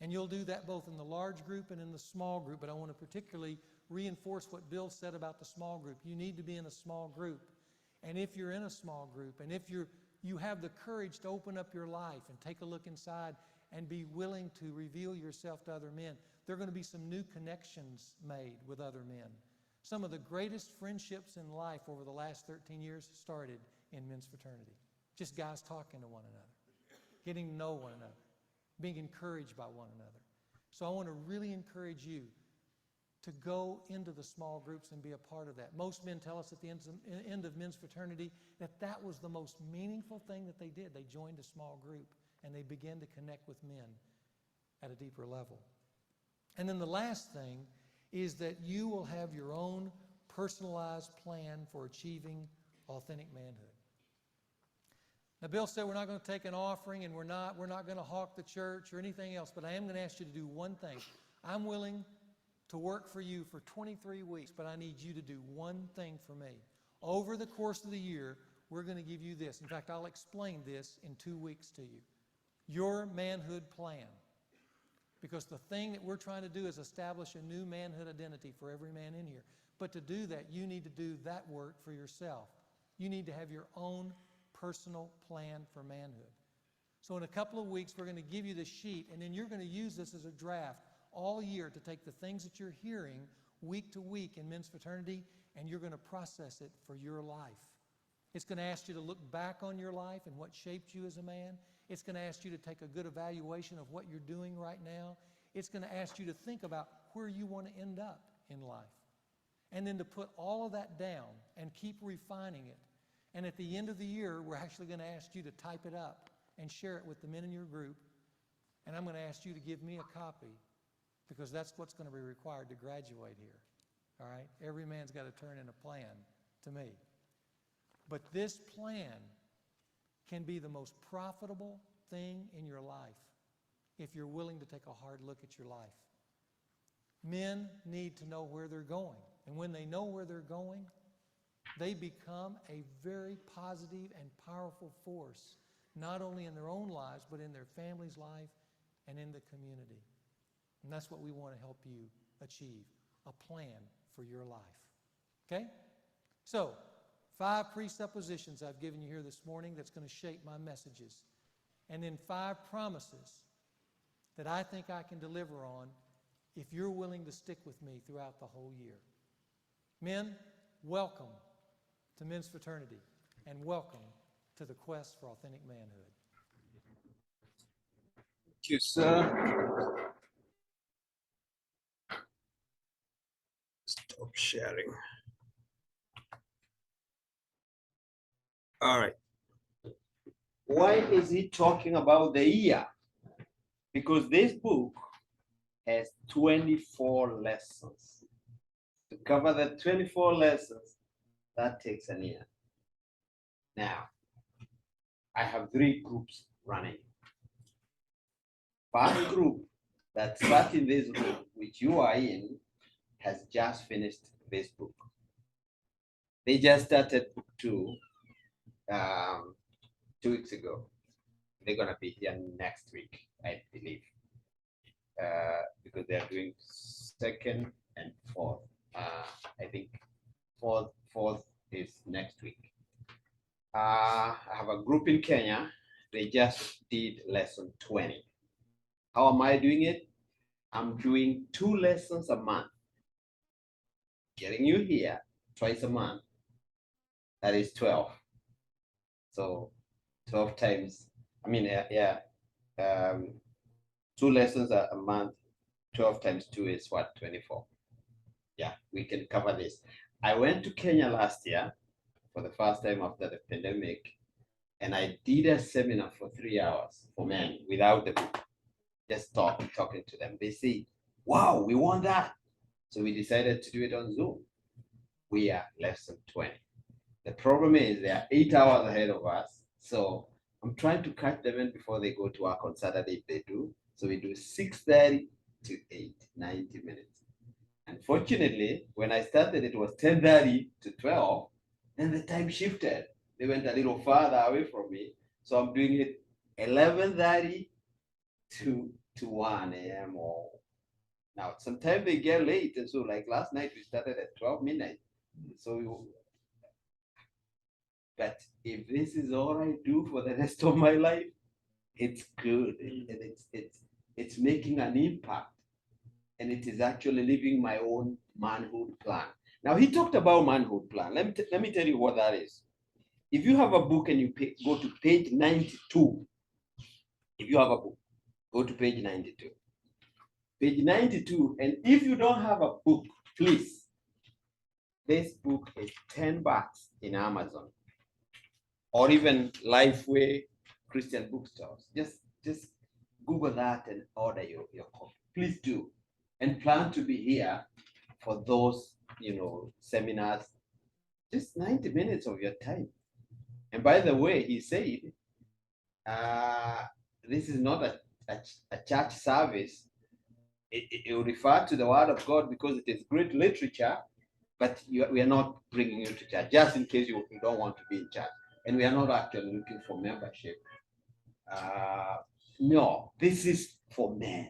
And you'll do that both in the large group and in the small group, but I want to particularly reinforce what Bill said about the small group. You need to be in a small group. And if you're in a small group, and if you're you have the courage to open up your life and take a look inside and be willing to reveal yourself to other men, there are going to be some new connections made with other men. Some of the greatest friendships in life over the last 13 years started in men's fraternity. Just guys talking to one another, getting to know one another, being encouraged by one another. So I want to really encourage you to go into the small groups and be a part of that. Most men tell us at the end of men's fraternity that that was the most meaningful thing that they did. They joined a small group and they began to connect with men at a deeper level. And then the last thing is that you will have your own personalized plan for achieving authentic manhood. Now, Bill said we're not going to take an offering and we're not going to hawk the church or anything else, but I am going to ask you to do one thing. I'm willing to work for you for 23 weeks, but I need you to do one thing for me. Over the course of the year, we're going to give you this. In fact, I'll explain this in 2 weeks to you. Your manhood plan. Because the thing that we're trying to do is establish a new manhood identity for every man in here. But to do that, you need to do that work for yourself. You need to have your own personal plan for manhood. So in a couple of weeks, we're going to give you the sheet, and then you're going to use this as a draft all year to take the things that you're hearing week to week in men's fraternity, and you're going to process it for your life. It's going to ask you to look back on your life and what shaped you as a man. It's going to ask you to take a good evaluation of what you're doing right now. It's going to ask you to think about where you want to end up in life. And then to put all of that down and keep refining it. And at the end of the year, we're actually going to ask you to type it up and share it with the men in your group. And I'm going to ask you to give me a copy, because that's what's going to be required to graduate here. All right? Every man's got to turn in a plan to me. But this plan can be the most profitable thing in your life if you're willing to take a hard look at your life. Men need to know where they're going. And when they know where they're going, they become a very positive and powerful force, not only in their own lives, but in their family's life and in the community. And that's what we want to help you achieve, a plan for your life. Okay? So, 5 presuppositions I've given you here this morning that's going to shape my messages. And then 5 promises that I think I can deliver on if you're willing to stick with me throughout the whole year. Men, welcome to men's fraternity, and welcome to the quest for authentic manhood. Thank you, sir. Stop sharing. All right. Why is he talking about the year? Because this book has 24 lessons. To cover the 24 lessons, that takes a year. Now, I have 3 groups running. First group that starts in this room, which you are in, has just finished this book. They just started book 2 2 weeks ago. They're gonna be here next week, I believe, because they're doing 2nd and 4th. I think 4th is next week. I have a group in Kenya. They just did lesson 20. How am I doing it? I'm doing 2 lessons a month. Getting you here twice a month. That is 12. So 12 times, 2 lessons a month, 12 times 2 is what, 24. Yeah, we can cover this. I went to Kenya last year for the first time after the pandemic, and I did a seminar for 3 hours for men without the book. Just talking to them. They say, wow, we want that. So we decided to do it on Zoom. We are lesson 20. The problem is they are 8 hours ahead of us. So I'm trying to catch them in before they go to work on Saturday if they do. So we do 6:30 to 8, 90 minutes. Unfortunately, when I started, it was 10:30 to 12. Then the time shifted. They went a little farther away from me. So I'm doing it 11:30 to 1 a.m. or now. Sometimes they get late. And so like last night, we started at 12 midnight. So But if this is all I do for the rest of my life, it's good. And it's making an impact. And it is actually living my own manhood plan. Now he talked about manhood plan. Let me tell you what that is. If you have a book and you go to page 92, if you have a book, go to page 92. Page 92, and if you don't have a book, please, this book is $10 in Amazon or even Lifeway Christian bookstores. Just Google that and order your copy. Please do. And plan to be here for those, seminars, just 90 minutes of your time. And by the way, he said, this is not a church service. It will refer to the word of God because it is great literature, but we are not bringing you to church, just in case you don't want to be in church. And we are not actually looking for membership. No, this is for men.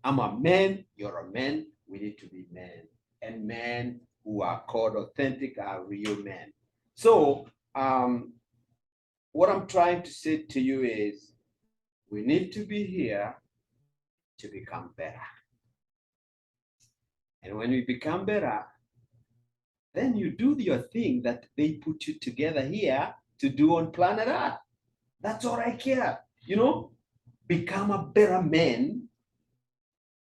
I'm a man, you're a man, we need to be men. And men who are called authentic are real men. So what I'm trying to say to you is we need to be here to become better. And when we become better, then you do your thing that they put you together here to do on planet Earth. That's all I care. Become a better man.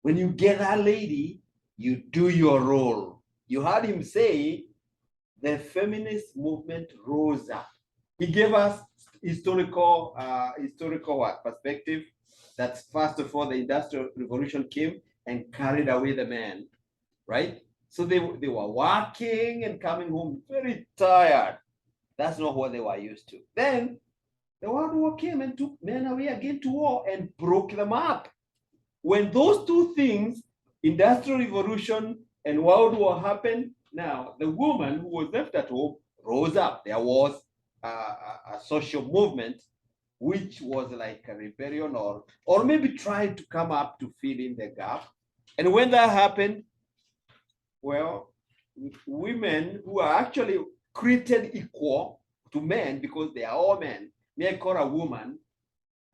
When you get that lady, you do your role. You heard him say the feminist movement rose up. He gave us historical perspective. That's first of all, the Industrial Revolution came and carried away the men, right? So they were working and coming home very tired. That's not what they were used to. Then the World War came and took men away again to war and broke them up. When those two things, Industrial Revolution and World War happened, now the woman who was left at home rose up. There was a social movement which was like a rebellion or maybe tried to come up to fill in the gap. And when that happened, well, women who are actually created equal to men because they are all men. Me, I call a woman,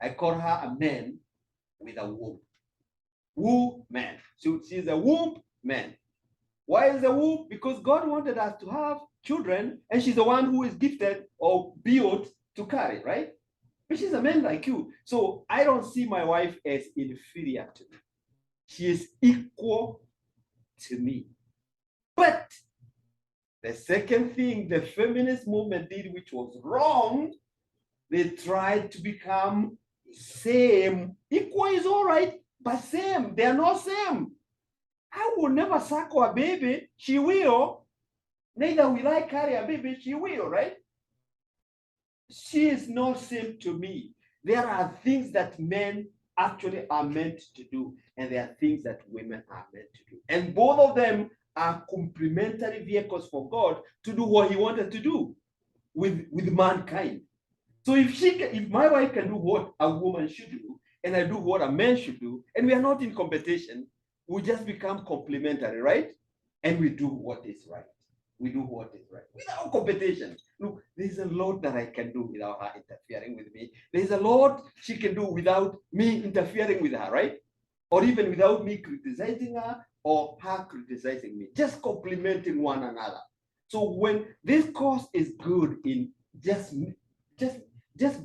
I call her a man with a womb. Woman. So she's a womb man. Why is a womb? Because God wanted us to have children, and she's the one who is gifted or built to carry, right? But she's a man like you. So I don't see my wife as inferior to me. She is equal to me. But the second thing the feminist movement did, which was wrong, they tried to become same. Equal is all right, but same. They are not same. I will never suckle a baby. She will. Neither will I carry a baby. She will, right? She is not same to me. There are things that men actually are meant to do, and there are things that women are meant to do. And both of them are complementary vehicles for God to do what he wanted to do with mankind. So if my wife can do what a woman should do, and I do what a man should do, and we are not in competition, we just become complementary, right? And we do what is right. We do what is right without competition. Look, there's a lot that I can do without her interfering with me. There's a lot she can do without me interfering with her, right? Or even without me criticizing her or her criticizing me, just complementing one another. So when this course is good in just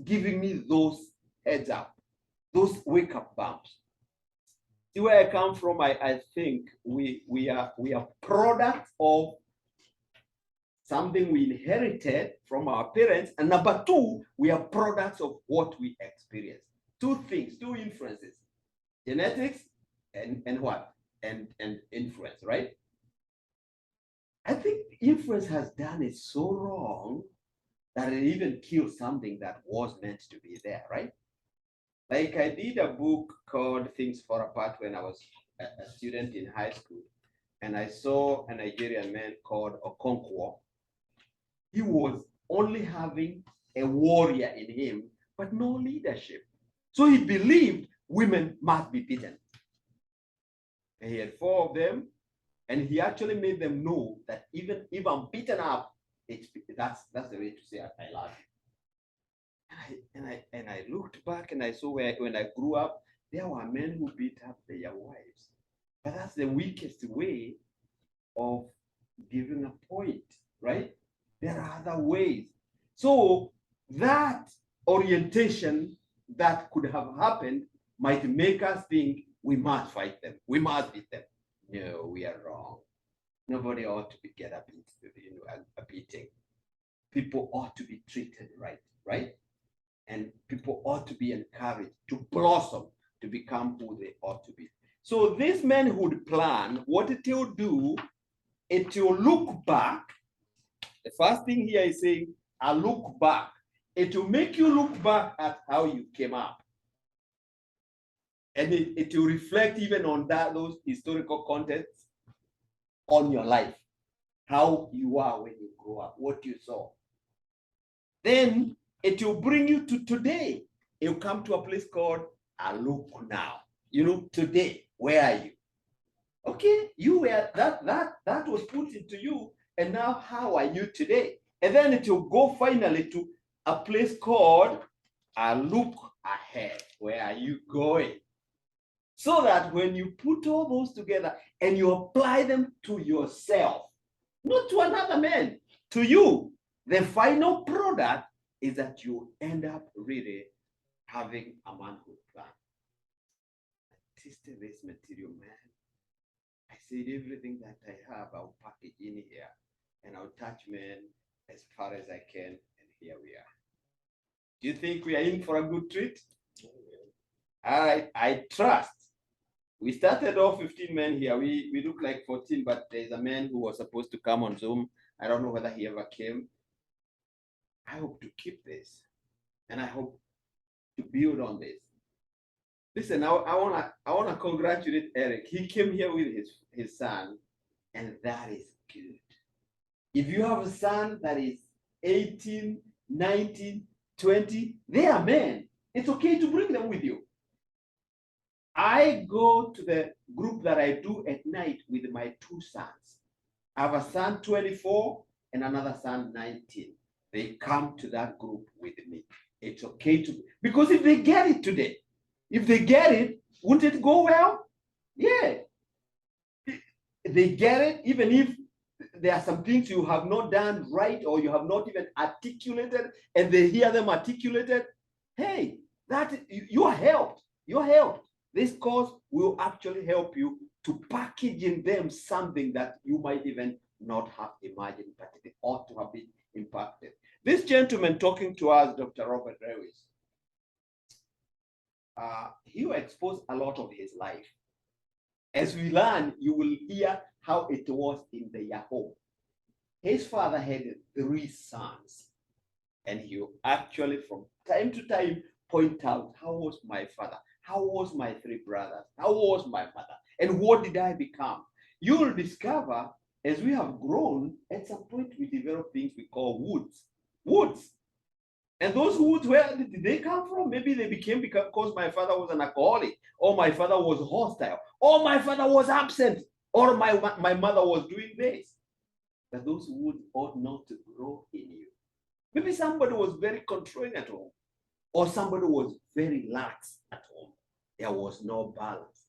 giving me those heads up, those wake up bumps. See where I come from? I think we are products of something we inherited from our parents, and number two, we are products of what we experience. Two things, two influences: genetics and what? And influence, right? I think influence has done it so wrong that it even killed something that was meant to be there, right? Like I did a book called Things Fall Apart when I was a student in high school, and I saw a Nigerian man called Okonkwo. He was only having a warrior in him, but no leadership. So he believed women must be beaten. And he had 4 of them, and he actually made them know that even if I'm beaten up, that's the way to say I love you. And I looked back and I saw when I grew up, there were men who beat up their wives. But that's the weakest way of giving a point, right? There are other ways. So that orientation that could have happened might make us think we must fight them, we must beat them. No, we are wrong. Nobody ought to get a beating. People ought to be treated right? And people ought to be encouraged to blossom, to become who they ought to be. So this manhood plan, what it will do, it will look back. The first thing here is saying, I look back. It will make you look back at how you came up. And it will reflect even on those historical contexts on your life, how you are when you grow up, what you saw. Then it will bring you to today. It will come to a place called a look now. Today, where are you? Okay, you were that was put into you, and now how are you today? And then it will go finally to a place called a look ahead. Where are you going? So that when you put all those together and you apply them to yourself, not to another man, to you, the final product is that you end up really having a manhood plan. I tasted this material, man. I said everything that I have, I'll package in here and I'll touch men as far as I can, and here we are. Do you think we are in for a good treat? All right, I trust. We started off 15 men here. We look like 14, but there's a man who was supposed to come on Zoom. I don't know whether he ever came. I hope to keep this, and I hope to build on this. Listen, I wanna congratulate Eric. He came here with his son, and that is good. If you have a son that is 18, 19, 20, they are men. It's okay to bring them with you. I go to the group that I do at night with my two sons. I have a son 24 and another son 19. They come to that group with me. It's okay to, because if they get it today, if they get it, wouldn't it go well? Yeah. They get it, even if there are some things you have not done right or you have not even articulated, and they hear them articulated. Hey, that you are helped. You're helped. This course will actually help you to package in them something that you might even not have imagined, but they ought to have been impacted. This gentleman talking to us, Dr. Robert Lewis, he will expose a lot of his life. As we learn, you will hear how it was in their home. His father had 3 sons, and he will actually from time to time point out, how was my father? How was my 3 brothers? How was my mother? And what did I become? You will discover as we have grown, at some point we develop things we call woods. Woods. And those woods, where did they come from? Maybe they became because my father was an alcoholic, or my father was hostile, or my father was absent, or my mother was doing this. But those woods ought not to grow in you. Maybe somebody was very controlling at home, or somebody was very lax at home. There was no balance.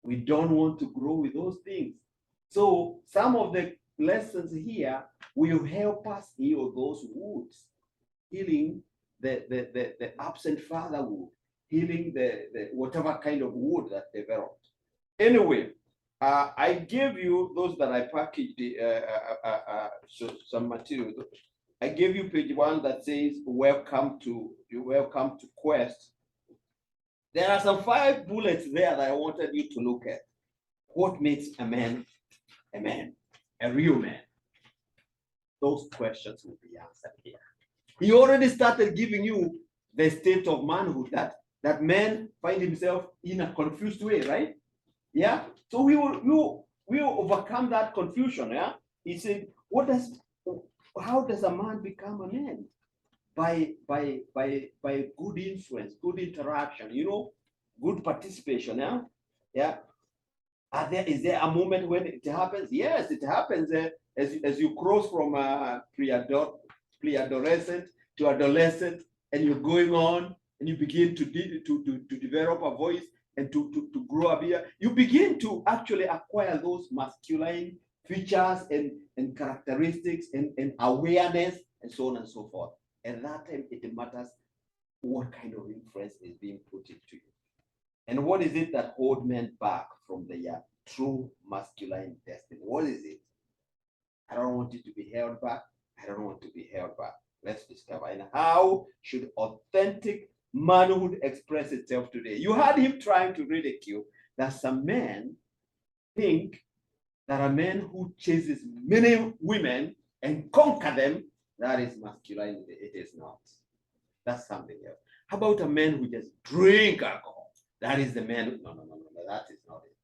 We don't want to grow with those things. So some of the lessons here will help us heal those wounds, healing the absent father wound, healing the whatever kind of wound that developed. Anyway, I gave you those that I packaged some material. I gave you page 1 that says welcome to Quest. There are some 5 bullets there that I wanted you to look at. What makes a man, a real man? Those questions will be answered here. He already started giving you the state of manhood, that man find himself in a confused way, right? Yeah. So we will overcome that confusion. Yeah. He said, how does a man become a man? By good influence, good interaction, good participation. Yeah. Yeah. Is there a moment when it happens? Yes, it happens as you cross from pre-adolescent to adolescent, and you're going on, and you begin to develop a voice and to grow up here, you begin to actually acquire those masculine features and characteristics and awareness and so on and so forth. And that time it matters what kind of influence is being put into you. And what is it that hold men back from their true masculine destiny? What is it? I don't want it to be held back. I don't want to be held back. Let's discover. And how should authentic manhood express itself today? You had him trying to ridicule that some men think that a man who chases many women and conquer them, that is masculinity. It is not. That's something else. How about a man who just drink alcohol? That is the man. No, that is not it.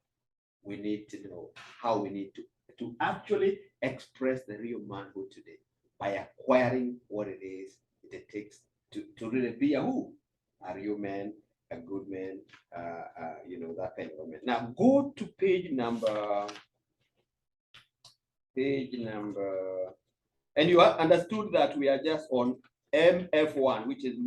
We need to know how we need to actually express the real manhood today by acquiring what it is it takes to really be a who? A real man, a good man, that kind of a man. Now go to page number, and you have understood that we are just on MF1, which is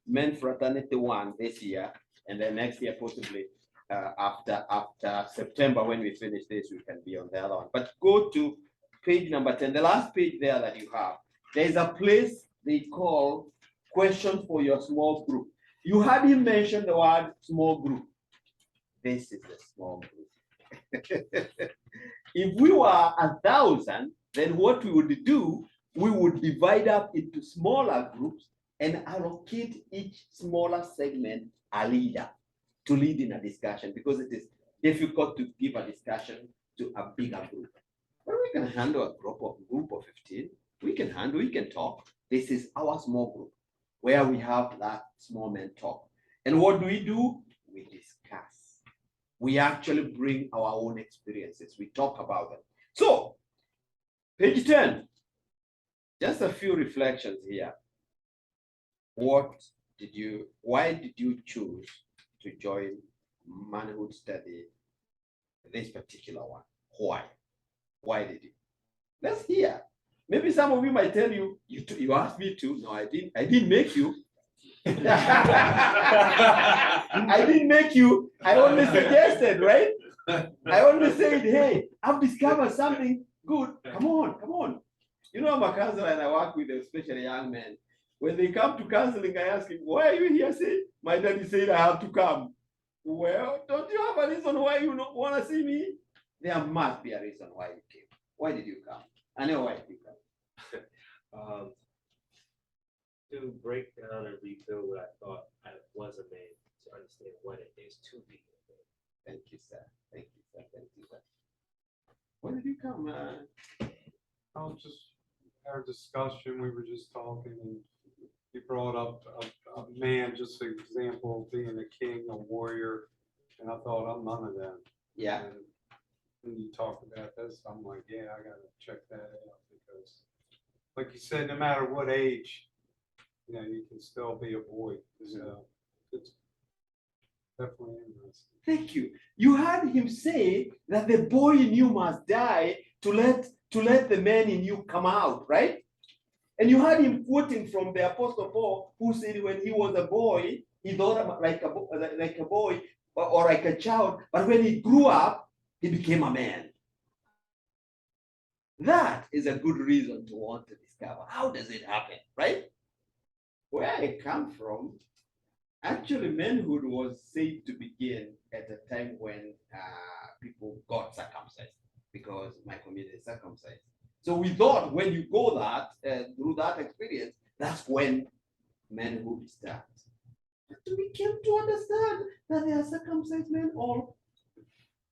Men Fraternity 1 this year, and then next year possibly after September, when we finish this, we can be on the other one. But go to page number 10, the last page there that you have. There's a place they call question for your small group. You had him mention the word small group. This is a small group. If we were 1,000, then what we would do, we would divide up into smaller groups and allocate each smaller segment a leader to lead in a discussion, because it is difficult to give a discussion to a bigger group. But we can handle a group of 15. We can talk. This is our small group where we have that small men talk. And what do? We discuss. We actually bring our own experiences. We talk about them. So, page 10, just a few reflections here. Why did you choose to join manhood study, this particular one? Why did you? Let's hear. Maybe some of you might tell you, you asked me to. No, I didn't make you. I didn't make you. I only suggested, right? I only said, hey, I've discovered something good. Come on. You know, I'm a counselor and I work with especially young men. When they come to counseling, I ask him, why are you here? Say, my daddy said I have to come. Well, don't you have a reason why you don't want to see me? There must be a reason why you came. Why did you come? I know why you come. To break down and rebuild what I thought I was a man, to understand what it is to be a man. Thank you, sir. Why did you come? Just our discussion, we were just talking, and you brought up a man, just an example of being a king, a warrior, and I thought, I'm none of them. Yeah. And when you talk about this, I'm like, yeah, I gotta check that out, because like you said, no matter what age, you can still be a boy. So it's definitely interesting. Thank you. You heard him say that the boy in you must die to let the man in you come out, right? And you heard him quoting from the Apostle Paul, who said when he was a boy, he thought like a boy or like a child, but when he grew up, he became a man. That is a good reason to want to discover, how does it happen, right? Where I come from, actually manhood was said to begin at a time when people got circumcised, because my community is circumcised. So we thought when you go through that experience, that's when manhood starts. But we came to understand that there are circumcised men all,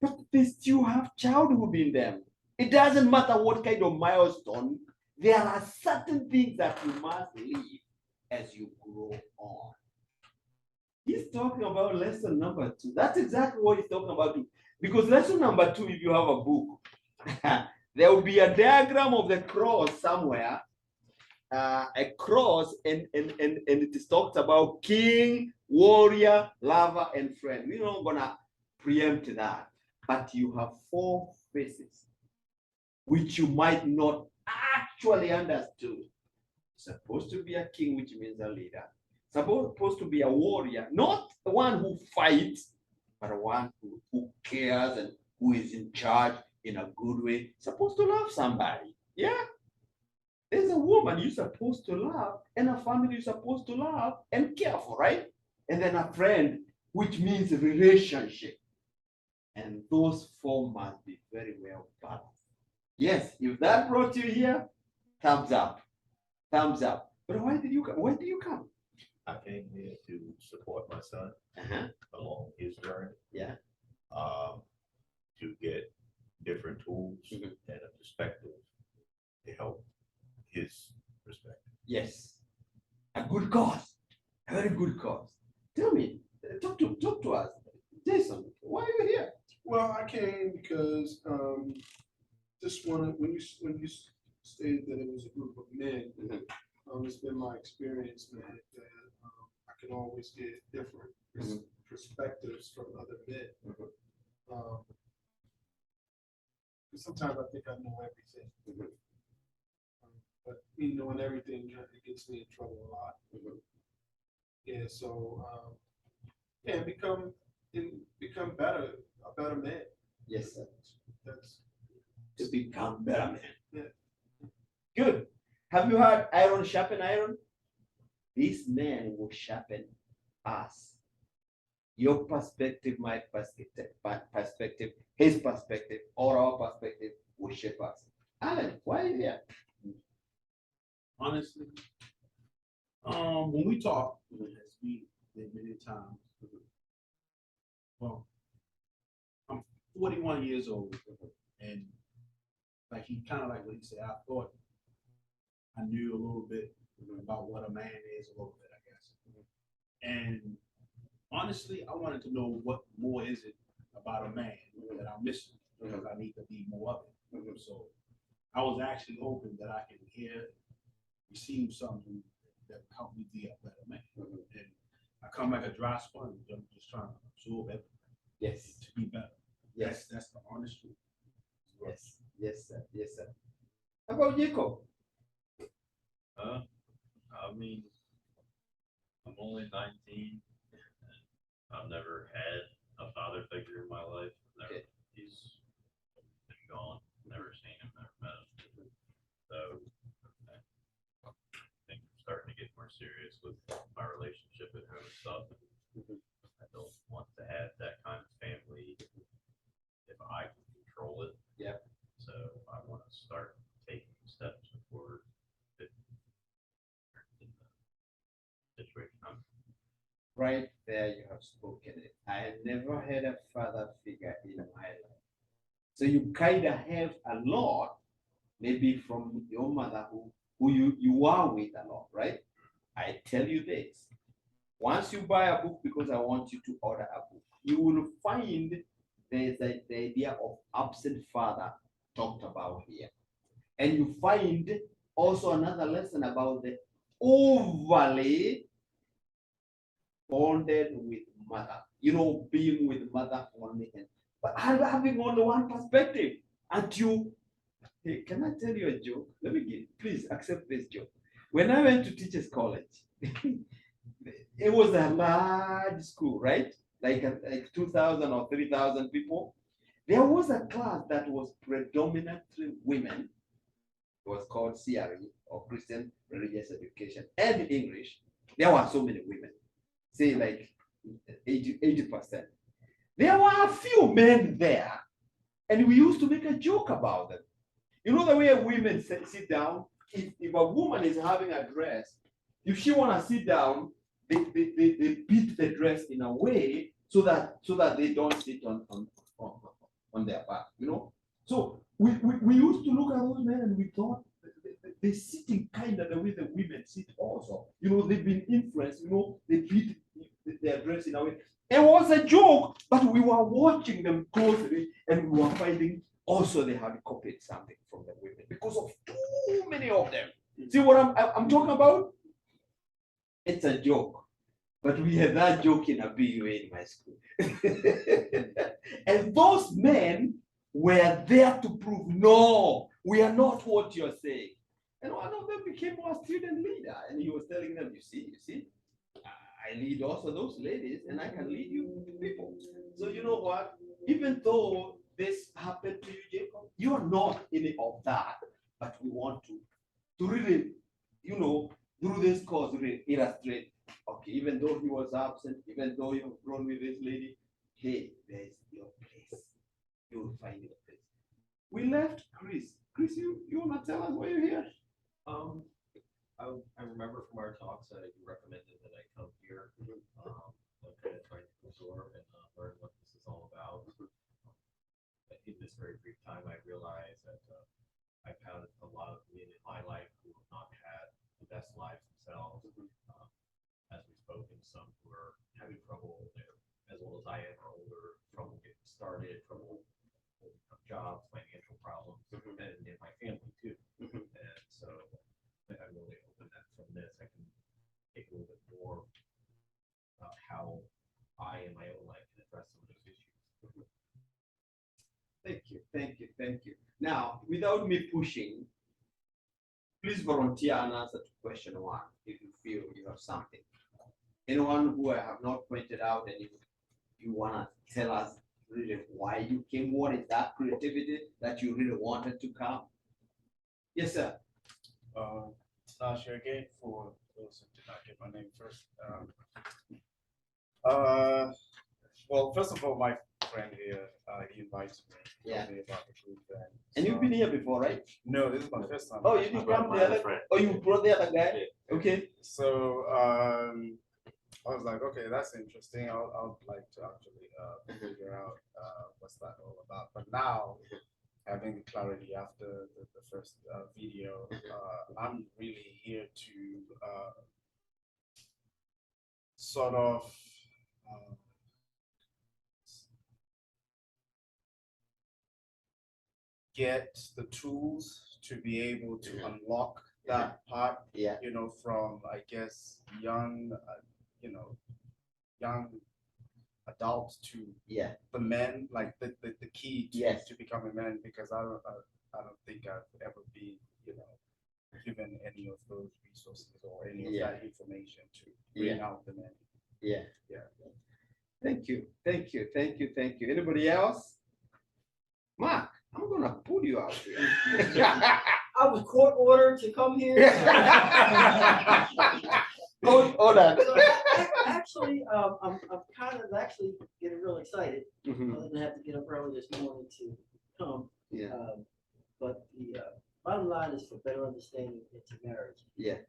but they still have childhood in them. It doesn't matter what kind of milestone, there are certain things that you must leave as you grow on. He's talking about lesson number 2. That's exactly what he's talking about. Because lesson number 2, if you have a book, there will be a diagram of the cross somewhere, a cross, and it is talked about king, warrior, lover, and friend. We're not gonna preempt that, but you have 4 faces. which you might not actually understood. Supposed to be a king, which means a leader. Supposed to be a warrior, not the one who fights, but one who cares and who is in charge in a good way. Supposed to love somebody. Yeah. There's a woman you're supposed to love, and a family you're supposed to love and care for, right? And then a friend, which means relationship. And those four must be very well balanced. Yes, if that brought you here, thumbs up. Thumbs up. But why did you come? Why did you come? I came here to support my son Uh-huh. along his journey. Yeah. To get different tools Mhm. and a perspective to help his perspective. Yes. A good cause. A very good cause. Tell me, talk to us. Jason, why are you here? Well, I came because just wanted when you stated that it was a group of men. It's been my experience, man, that I can always get different perspectives from other men. Sometimes I think I know everything, but me knowing everything it gets me in trouble a lot. Yeah, so yeah, become better, a better man. Yes, sir. That's To become better man. Yeah. Good. Have you heard iron sharpen iron? This man will sharpen us. Your perspective, my perspective, his perspective, or our perspective will shape us. Alan, why are you here? Honestly, when we talk, as we did many times, well, I'm 41 years old, and like he kind of like what he said, I thought I knew a little bit about what a man is, a little bit, I guess. And honestly, I wanted to know what more is it about a man that I'm missing, because I need to be more of it. So I was actually hoping that I can hear, receive something that help me be a better man. And I come like a dry sponge. I'm just trying to absorb everything. Yes. To be better. Yes. That's the honest truth. Yes. Yes, sir. Yes, sir. How about Jacob? I mean, I'm only 19. And I've never had a father figure in my life. Never, he's been gone. Never seen him. Never met him. So I think I'm starting to get more serious with my relationship at home and stuff. I don't want to have that kind of family if I can control it. Yeah. So I want to start taking steps forward. Situation. Right there, you have spoken it. I have never had a father figure in my life. So you kind of have a lot, maybe from your mother who you are with a lot, right? I tell you this. Once you buy a book, because I want you to order a book, you will find there's the idea of absent father talked about here. And you find also another lesson about the overly bonded with mother, being with mother only, but having only one perspective. Hey, can I tell you a joke? Please accept this joke. When I went to teachers college, it was a large school, right? Like 2,000 or 3,000 people. There was a class that was predominantly women. It was called CRE, or Christian Religious Education, and English. There were so many women. Say like 80%. There were a few men there, and we used to make a joke about them. You know the way women sit down? If a woman is having a dress, if she want to sit down, they beat the dress in a way so that they don't sit on their back, So we used to look at those men and we thought they're sitting kind of the way the women sit also. They've been influenced, they beat their dress in a way. It was a joke, but we were watching them closely and we were finding also they had copied something from the women because of too many of them. See what I'm talking about? It's a joke, but we had that joke in a big way in my school. And those men were there to prove, no, We are not what you're saying. And one of them became our student leader, and he was telling them, you see, I lead also those ladies, and I can lead you people. So you know what? Even though this happened to you, Jacob, you are not any of that, but we want to really, through this course, really illustrate. Okay, even though he was absent, even though you have grown with this lady, hey, there's your place. You will find your place. We left Chris. Chris, you wanna tell us why you're here? I remember from our talks that you recommended that I come here, I'm kind of trying to absorb and learn what this is all about. In this very brief time, I realized that I've had a lot of men in my life who have not had the best lives themselves. As we spoke, and some who are having trouble, they're as old as I am, or older, trouble getting started, trouble holding up jobs, financial problems, and in my family too. And so I'm really hoping that from this I can take a little bit more about how I in my own life can address some of those issues. Thank you. Now, without me pushing, please volunteer and answer to question one if you feel you have something. Anyone who I have not pointed out, and you want to tell us really why you came, what is that creativity that you really wanted to come? Yes, sir. Sasha again, for those who did not get my name first. Well, first of all, my friend here, he invited me, told me about the group. And you've been here before, right? No, this is my first time. Oh, you did come the other friend. Oh, you brought the other guy? Yeah. Okay. So I was like, okay, that's interesting. I'd like to actually figure out what's that all about. But now, having clarity after the first video, I'm really here to sort of get the tools to be able to unlock that part, from, I guess, young adults to the men, like the key to becoming men, because I don't think I've ever been, given any of those resources or any of that information to bring out the men. Yeah. Thank you. Anybody else? Mark, I'm gonna put you out here. I was court ordered to come here. Hold on. Actually, I'm kind of actually getting real excited. I didn't have to get up early this morning to come. But the bottom line is for better understanding into marriage.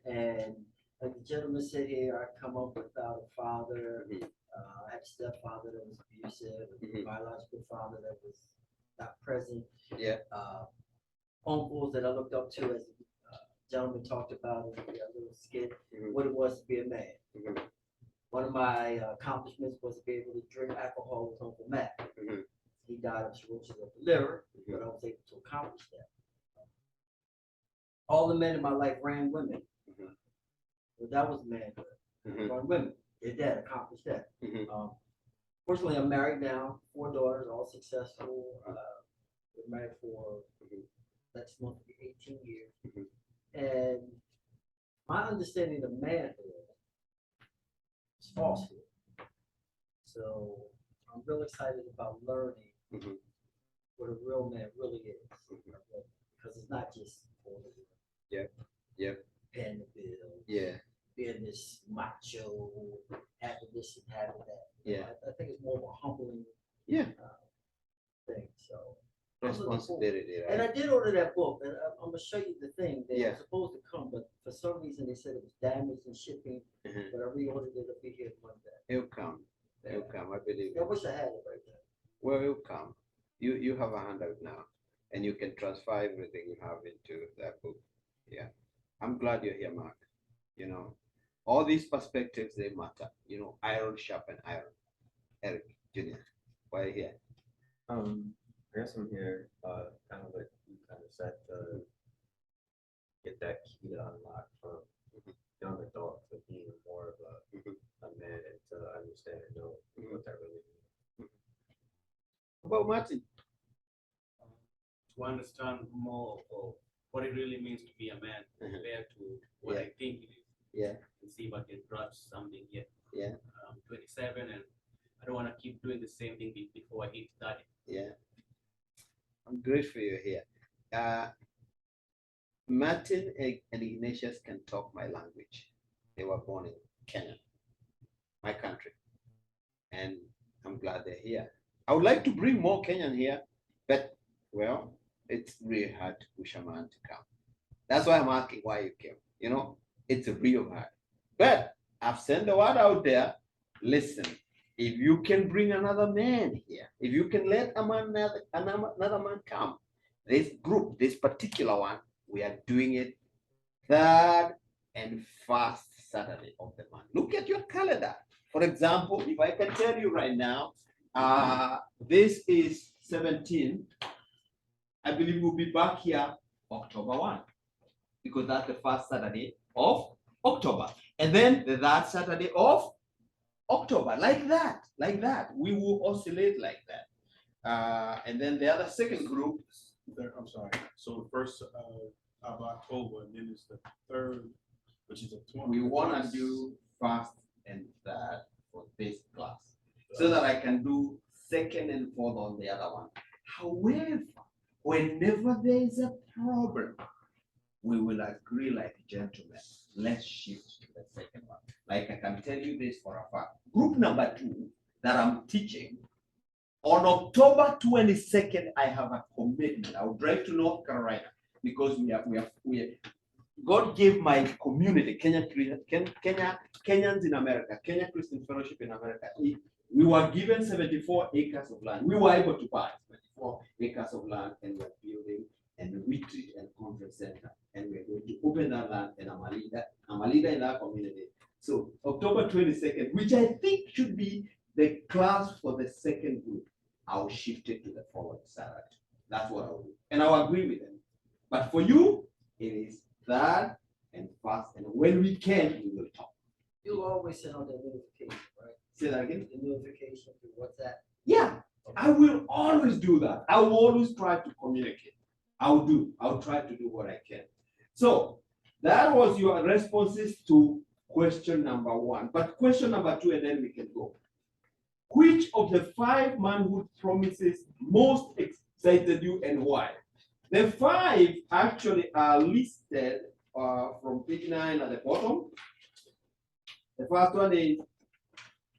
And like the gentleman said here, I come up without a father. I had a stepfather that was abusive, a biological father that was not present. Uncles that I looked up to, as the gentleman talked about in the little skit, what it was to be a man. One of my accomplishments was to be able to drink alcohol with Uncle Matt. He died of cirrhosis of the liver, but I was able to accomplish that. All the men in my life ran women. Well, that was manhood. Run women. Did that, accomplished that. Fortunately, I'm married now, 4 daughters, all successful. Been married for next month will be 18 years. And my understanding of manhood is falsehood. So I'm real excited about learning what a real man really is. Because it's not just for the paying the bills, being this macho, having this and having that. I think it's more of a humbling thing. So responsibility, right? And I did order that book, and I'm gonna show you the thing. They were supposed to come, but for some reason they said it was damaged in shipping. But I reordered it. It'll be here Monday. It'll come. It'll come. I believe. I wish I had it right there. Well, it'll come. You have a handout now, and you can transfer everything you have into that book. I'm glad you're here, Mark. All these perspectives, they matter. Iron sharpen iron. Eric Jr., why are you here? I guess I'm here, kind of like you kind of said, to get that key to unlock from young adult to being more of a man and to understand and know what that really means. About Martin? to understand more of what it really means to be a man compared to what Yeah. I think it is. Yeah. And see if I can grasp something here. Yeah. I'm 27 and I don't want to keep doing the same thing before I hit 30. Yeah. I'm grateful you're here. Martin and Ignatius can talk my language. They were born in Kenya, my country. And I'm glad they're here. I would like to bring more Kenyan here, but well, it's really hard to push a man to come. That's why I'm asking why you came. You know, it's real hard. But I've sent the word out there. Listen, if you can bring another man here, if you can let another man come, this group, this particular one, we are doing it third and first Saturday of the month. Look at your calendar. For example, if I can tell you right now, this is 17. I believe we'll be back here October 1, because that's the first Saturday of October. And then the third Saturday of October, like that. We will oscillate like that. And then the other second group, I'm sorry. So the first of October, and then it's the third, which is the 20th. we want to do first and third for this class, so that I can do second and fourth on the other one. However, whenever there is a problem, we will agree like gentlemen. Let's shift to the second one. Like I can tell you this for a fact. Group number 2 that I'm teaching, on October 22nd, I have a commitment. I will drive to North Carolina because we are God gave my community, Kenyans in America, Kenya Christian Fellowship in America. We were given 74 acres of land. We were able to buy 74 acres of land, and we're building a retreat and conference center. And we're going to open that land, and I'm a leader in that community. So October 22nd, which I think should be the class for the second group, I'll shift it to the following Saturday. That's what I'll do. And I'll agree with them. But for you, it is third and first, and when we can, we will talk. You'll always send out the notification, right? Say that again? The notification through WhatsApp. Yeah, I will always do that. I will always try to communicate. I'll try to do what I can. So that was your responses to question number 1. But question number 2, and then we can go. Which of the 5 manhood promises most excited you and why? The 5 actually are listed from page 9 at the bottom. The first one is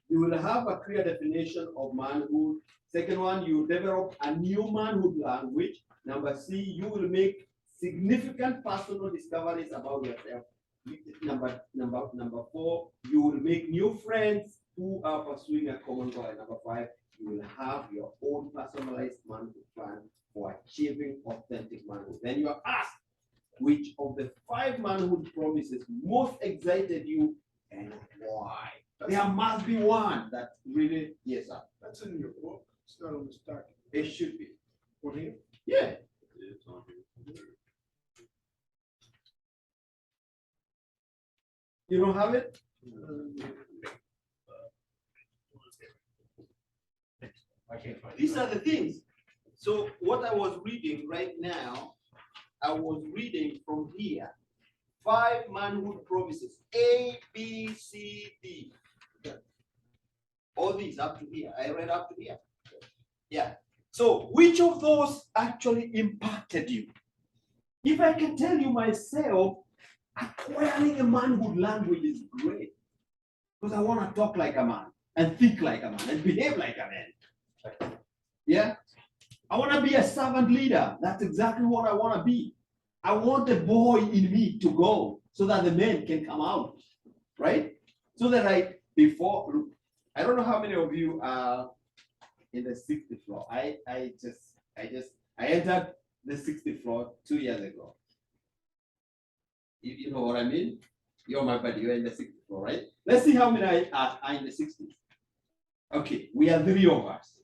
you will have a clear definition of manhood. Second one, you develop a new manhood language. Number C, you will make significant personal discoveries about yourself. Number 4, you will make new friends who are pursuing a common goal. And number 5, you will have your own personalized manhood plan for achieving authentic manhood. Then you are asked which of the 5 manhood promises most excited you and why. There must be one that really, yes, sir. That's in your book. It's not on this document. It should be. Or here? Yeah. It's on here. You don't have it? These are the things. So what I was reading right now, I was reading from here. 5 manhood promises, A, B, C, D. All these up to here. I read up to here. Yeah. So which of those actually impacted you? If I can tell you myself, acquiring a manhood language is great. Because I want to talk like a man and think like a man and behave like a man. Yeah. I want to be a servant leader. That's exactly what I want to be. I want the boy in me to go so that the man can come out, right? So that I don't know how many of you are in the 60th floor. I entered the 60th floor 2 years ago. You know what I mean? You're my buddy, you're in the 60th floor, right? Let's see how many are in the 60th. Okay, we are 3 of us.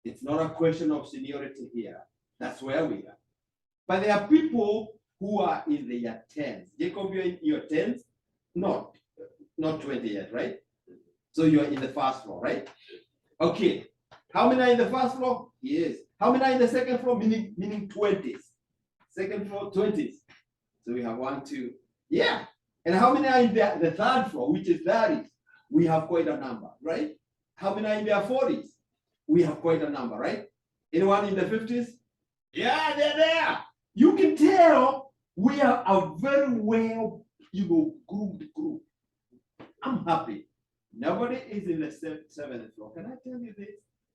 It's not a question of seniority here. That's where we are. But there are people who are in their 10s. Jacob, you're in your 10s? Not 20 yet, right? So you're in the first floor, right? Okay. How many are in the first floor? Yes. How many are in the second floor? Meaning 20s. Second floor, 20s. So we have 1, 2. Yeah. And how many are in the third floor, which is 30s? We have quite a number, right? How many are in their 40s? We have quite a number, right? Anyone in the 50s? Yeah, they're there. You can tell we are a very well, groomed group. I'm happy. Nobody is in the seventh floor. Can I tell you this?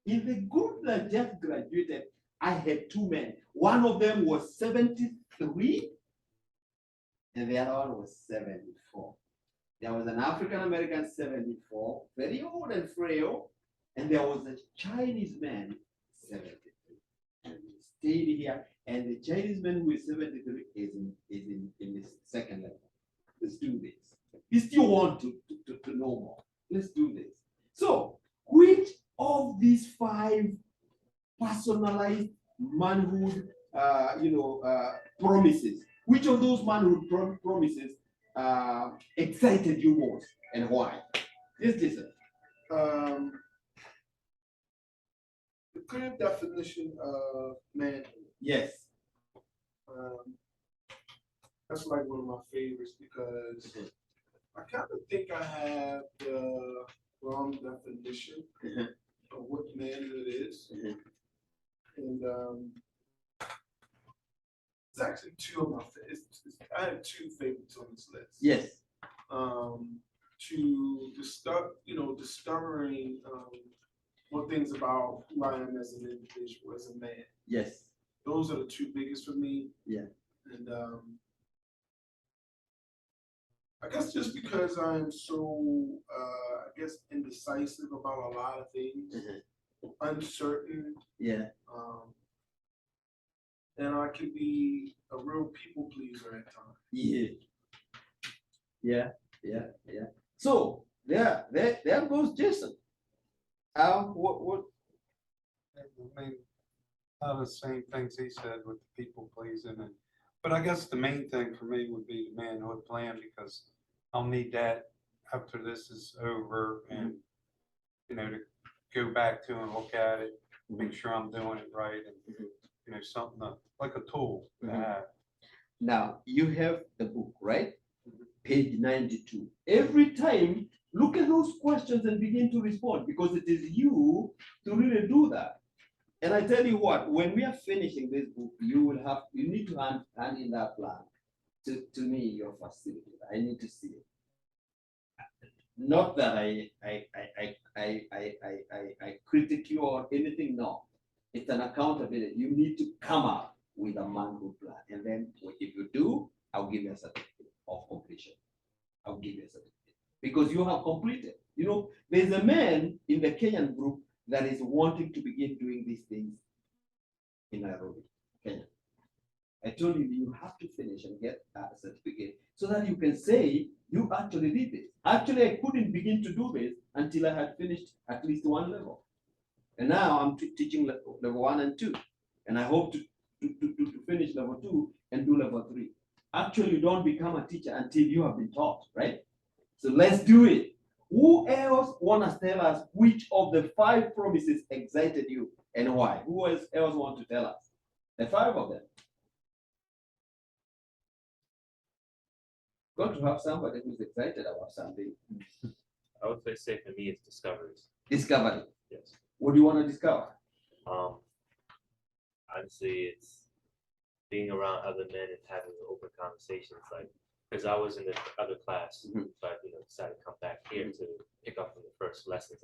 In the group that just graduated, I had 2 men. One of them was 73, and the other one was 74. There was an African American 74, very old and frail, and there was a Chinese man 73. And he stayed here, and the Chinese man who is 73 is in his second level. Let's do this. You still want to know more. Let's do this. So, which of these 5 personalized manhood, promises, which of those manhood promises excited you most, and why? Yes, Jason. The clear definition of manhood. Yes. That's like one of my favorites because I kind of think I have the wrong definition of what manhood is. And it's actually 2 of my favorites. I have 2 favorites on this list. Yes. To discovering more things about who I am as an individual, as a man. Yes. Those are the 2 biggest for me. Yeah. And I guess just because I'm so, indecisive about a lot of things, uncertain. Yeah. And I can be a real people pleaser at times. Yeah. Yeah. Yeah. Yeah. So there goes Jason. What? I mean, a lot of the same things he said with the people pleasing, but I guess the main thing for me would be the manhood plan, because I'll need that after this is over, and to go back to and look at it, make sure I'm doing it right, and something like a tool to have. Now you have the book, right? Page 92. Every time, look at those questions and begin to respond, because it is you to really do that. And I tell you what, when we are finishing this book, you need to hand in that plan to me, your facility. I need to see it. Not that I critique you or anything, no. It's an accountability. You need to come up with a manhood plan. And then if you do, I'll give you a certificate of completion. I'll give you a certificate because you have completed. There's a man in the Kenyan group that is wanting to begin doing these things in Nairobi, Kenya. I told you have to finish and get a certificate so that you can say you actually did this. Actually, I couldn't begin to do this until I had finished at least 1 level. And now I'm teaching level 1 and 2. And I hope to finish level 2 and do level 3. Actually, you don't become a teacher until you have been taught, right? So let's do it. Who else want to tell us which of the 5 promises excited you and why? Who else want to tell us? The 5 of them. Got to have somebody who's excited about something. I would say for me, it's discoveries. Discovery. Yes. What do you want to discover? Honestly, it's being around other men and having open conversations. Like, because I was in the other class, so I decided to come back here to pick up from the first lessons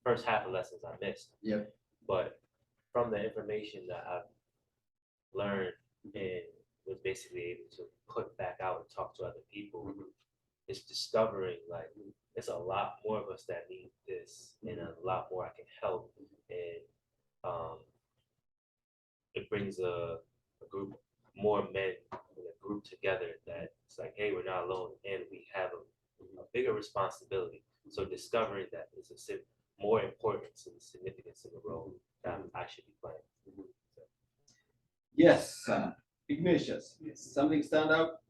first half of lessons I missed. Yeah. But from the information that I've learned and was basically able to put back out and talk to other people, it's discovering like there's a lot more of us that need this, and a lot more I can help, and it brings a group, more men in a group together, that it's like, hey, we're not alone, and we have a bigger responsibility. So discovering that is more importance and significance in the role that I should be playing. So. Yes, Ignatius, something stand out?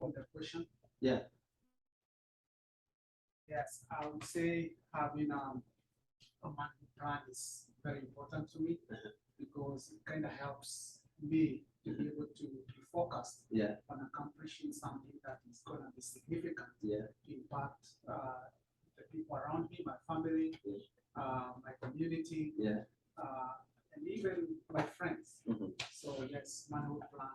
On the question? Yeah. Yes, I would say having a Manhood plan is very important to me because it kind of helps me to be able to be focused Yeah. on accomplishing something that is going to be significant Yeah. to impact the people around me, my family, my community, and even my friends. So yes, Manhood plan.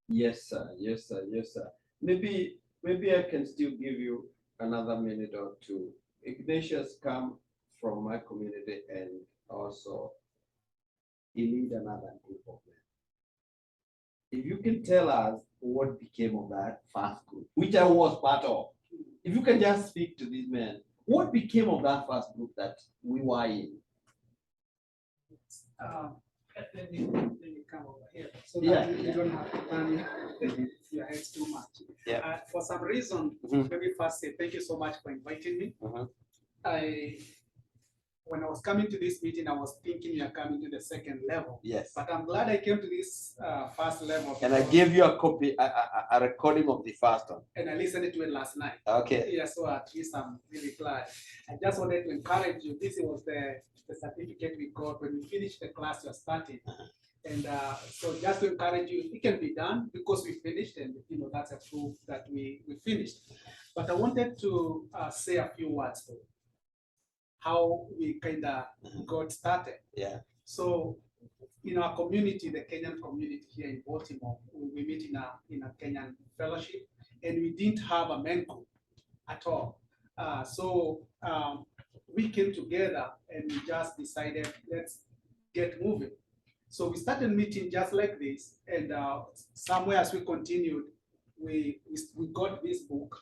Yes, sir. Yes, sir. Yes, sir. Maybe I can still give you another minute or two. Ignatius come from my community and also he lead another group of men. If you can tell us what became of that first group, which I was part of, if you can just speak to these men, what became of that first group that we were in? Let me come over here so that Yeah, you don't have to turn your head too much. Yeah. For some reason, let me first say thank you so much for inviting me. When I was coming to this meeting, I was thinking you are coming to the second level. Yes. But I'm glad I came to this first level. And I gave you a copy, a recording of the first one. And I listened to it last night. Okay. Yeah, so at least I'm really glad. I just wanted to encourage you. This was the certificate we got when we finished the class you're starting. And so just to encourage you, it can be done because we finished, and that's a proof that we finished. But I wanted to say a few words though, how we kind of got started. Yeah. So in our community, the Kenyan community here in Baltimore, we meet in a Kenyan fellowship, and we didn't have a men group at all. So we came together and we just decided, let's get moving. So we started meeting just like this, and somewhere as we continued, we got this book,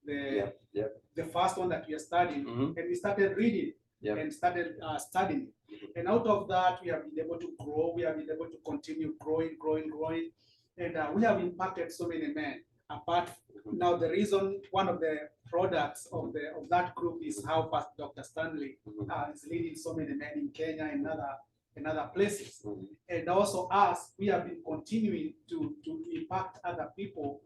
the first one that we are studying, and we started reading and started studying. And out of that, we have been able to grow. We have been able to continue growing, and we have impacted so many men. Apart now, the reason one of the products of that group is how Pastor Dr. Stanley is leading so many men in Kenya and other places. And also us, we have been continuing to impact other people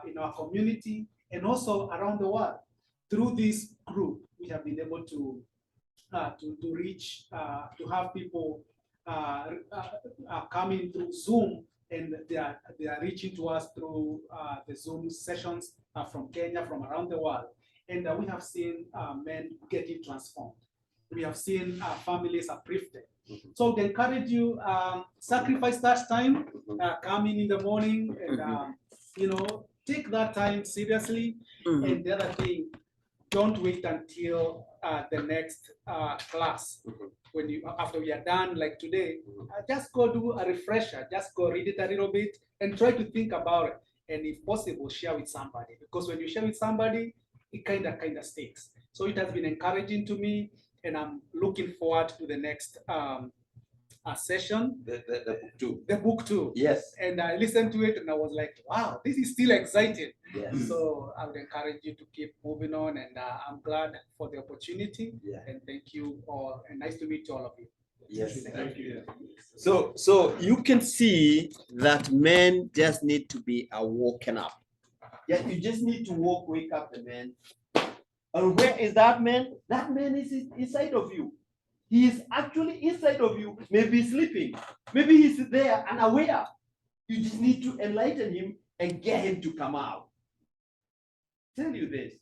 in our community and also around the world. Through this group, we have been able to reach, to have people coming through Zoom, and they are reaching to us through the Zoom sessions from Kenya, from around the world. And we have seen men getting transformed. We have seen families uplifted. So we encourage you, sacrifice that time, come in the morning, and take that time seriously. And the other thing, don't wait until the next class. When after we are done, like today, just go do a refresher, just go read it a little bit and try to think about it. And if possible, share with somebody, because when you share with somebody, it kind of sticks. So it has been encouraging to me, and I'm looking forward to the next session. The book two. Yes. And I listened to it and I was like, wow, this is still exciting. Yes. So I would encourage you to keep moving on, and I'm glad for the opportunity. Yeah. And thank you all, and nice to meet all of you. Yes. Thank you. So you can see that men just need to be awoken up. Yeah, you just need to wake up the man. And where is that man? That man is inside of you. He is actually inside of you, maybe sleeping. Maybe he's there unaware. You just need to enlighten him and get him to come out. Tell you this,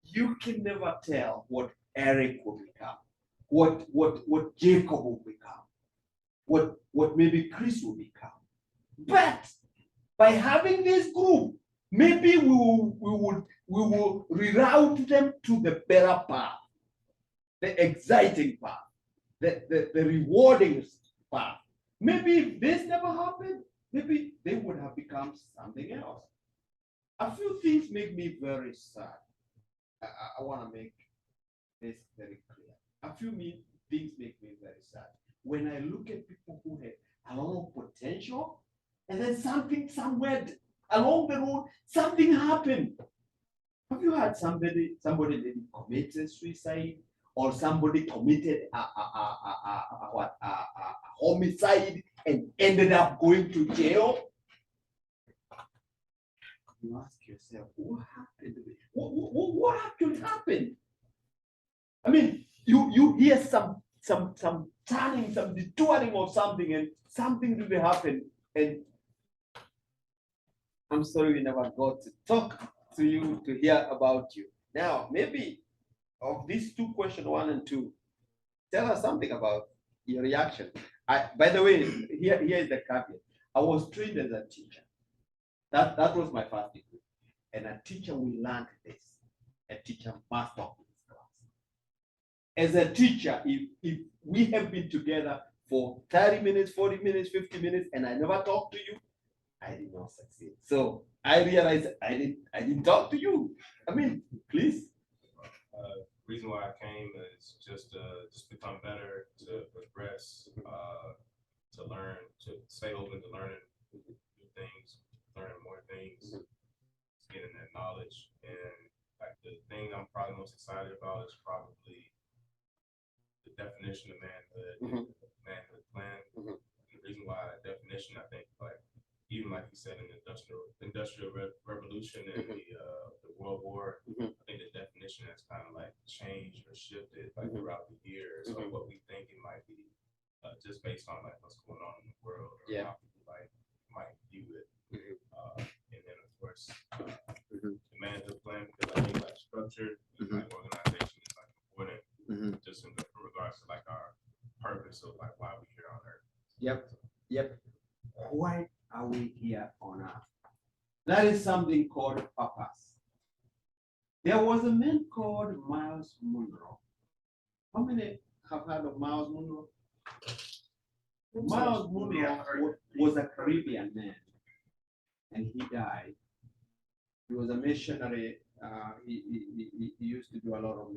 you can never tell what Eric will become, what Jacob will become, what maybe Chris will become. But by having this group, maybe we will reroute them to the better path, the exciting path, the rewarding path. Maybe if this never happened, maybe they would have become something else. A few things make me very sad. I want to make this very clear. A few things make me very sad. When I look at people who had a lot of potential, and then something somewhere along the road, something happened. Have you had somebody maybe committed suicide, or somebody committed a homicide and ended up going to jail? you ask yourself, what happened? What actually happened? I mean, you hear some turning, some detouring of something, and something really happened. And I'm sorry we never got to talk to you to hear about you. Now, maybe of these two questions, 1 and 2, tell us something about your reaction. By the way, here is the caveat. I was trained as a teacher. That was my first degree. And a teacher will learn this. A teacher must talk in his class. As a teacher, if we have been together for 30 minutes, 40 minutes, 50 minutes, and I never talk to you, I did not succeed. So I realized I didn't talk to you. I mean, please. Reason why I came is just become better, to progress, to learn, to stay open to learning new things, learning more things, getting that knowledge. And like the thing I'm probably most excited about is probably the definition of manhood, manhood plan. The reason why that definition, I think, like even like you said in the industrial revolution and the World War, I think the definition has kind of like changed or shifted like throughout the years. So what we think it might be, just based on like what's going on in the world or how people like might view it. And then of course the manhood plan, because I think like structure, like organization is like important, just in regards to like our purpose of like why we're here on earth. Yep. Why are we here on earth? That is something called purpose. There was a man called Miles Monroe. How many have heard of Miles Monroe? Miles Monroe was a Caribbean man, and he died. He was a missionary. He used to do a lot of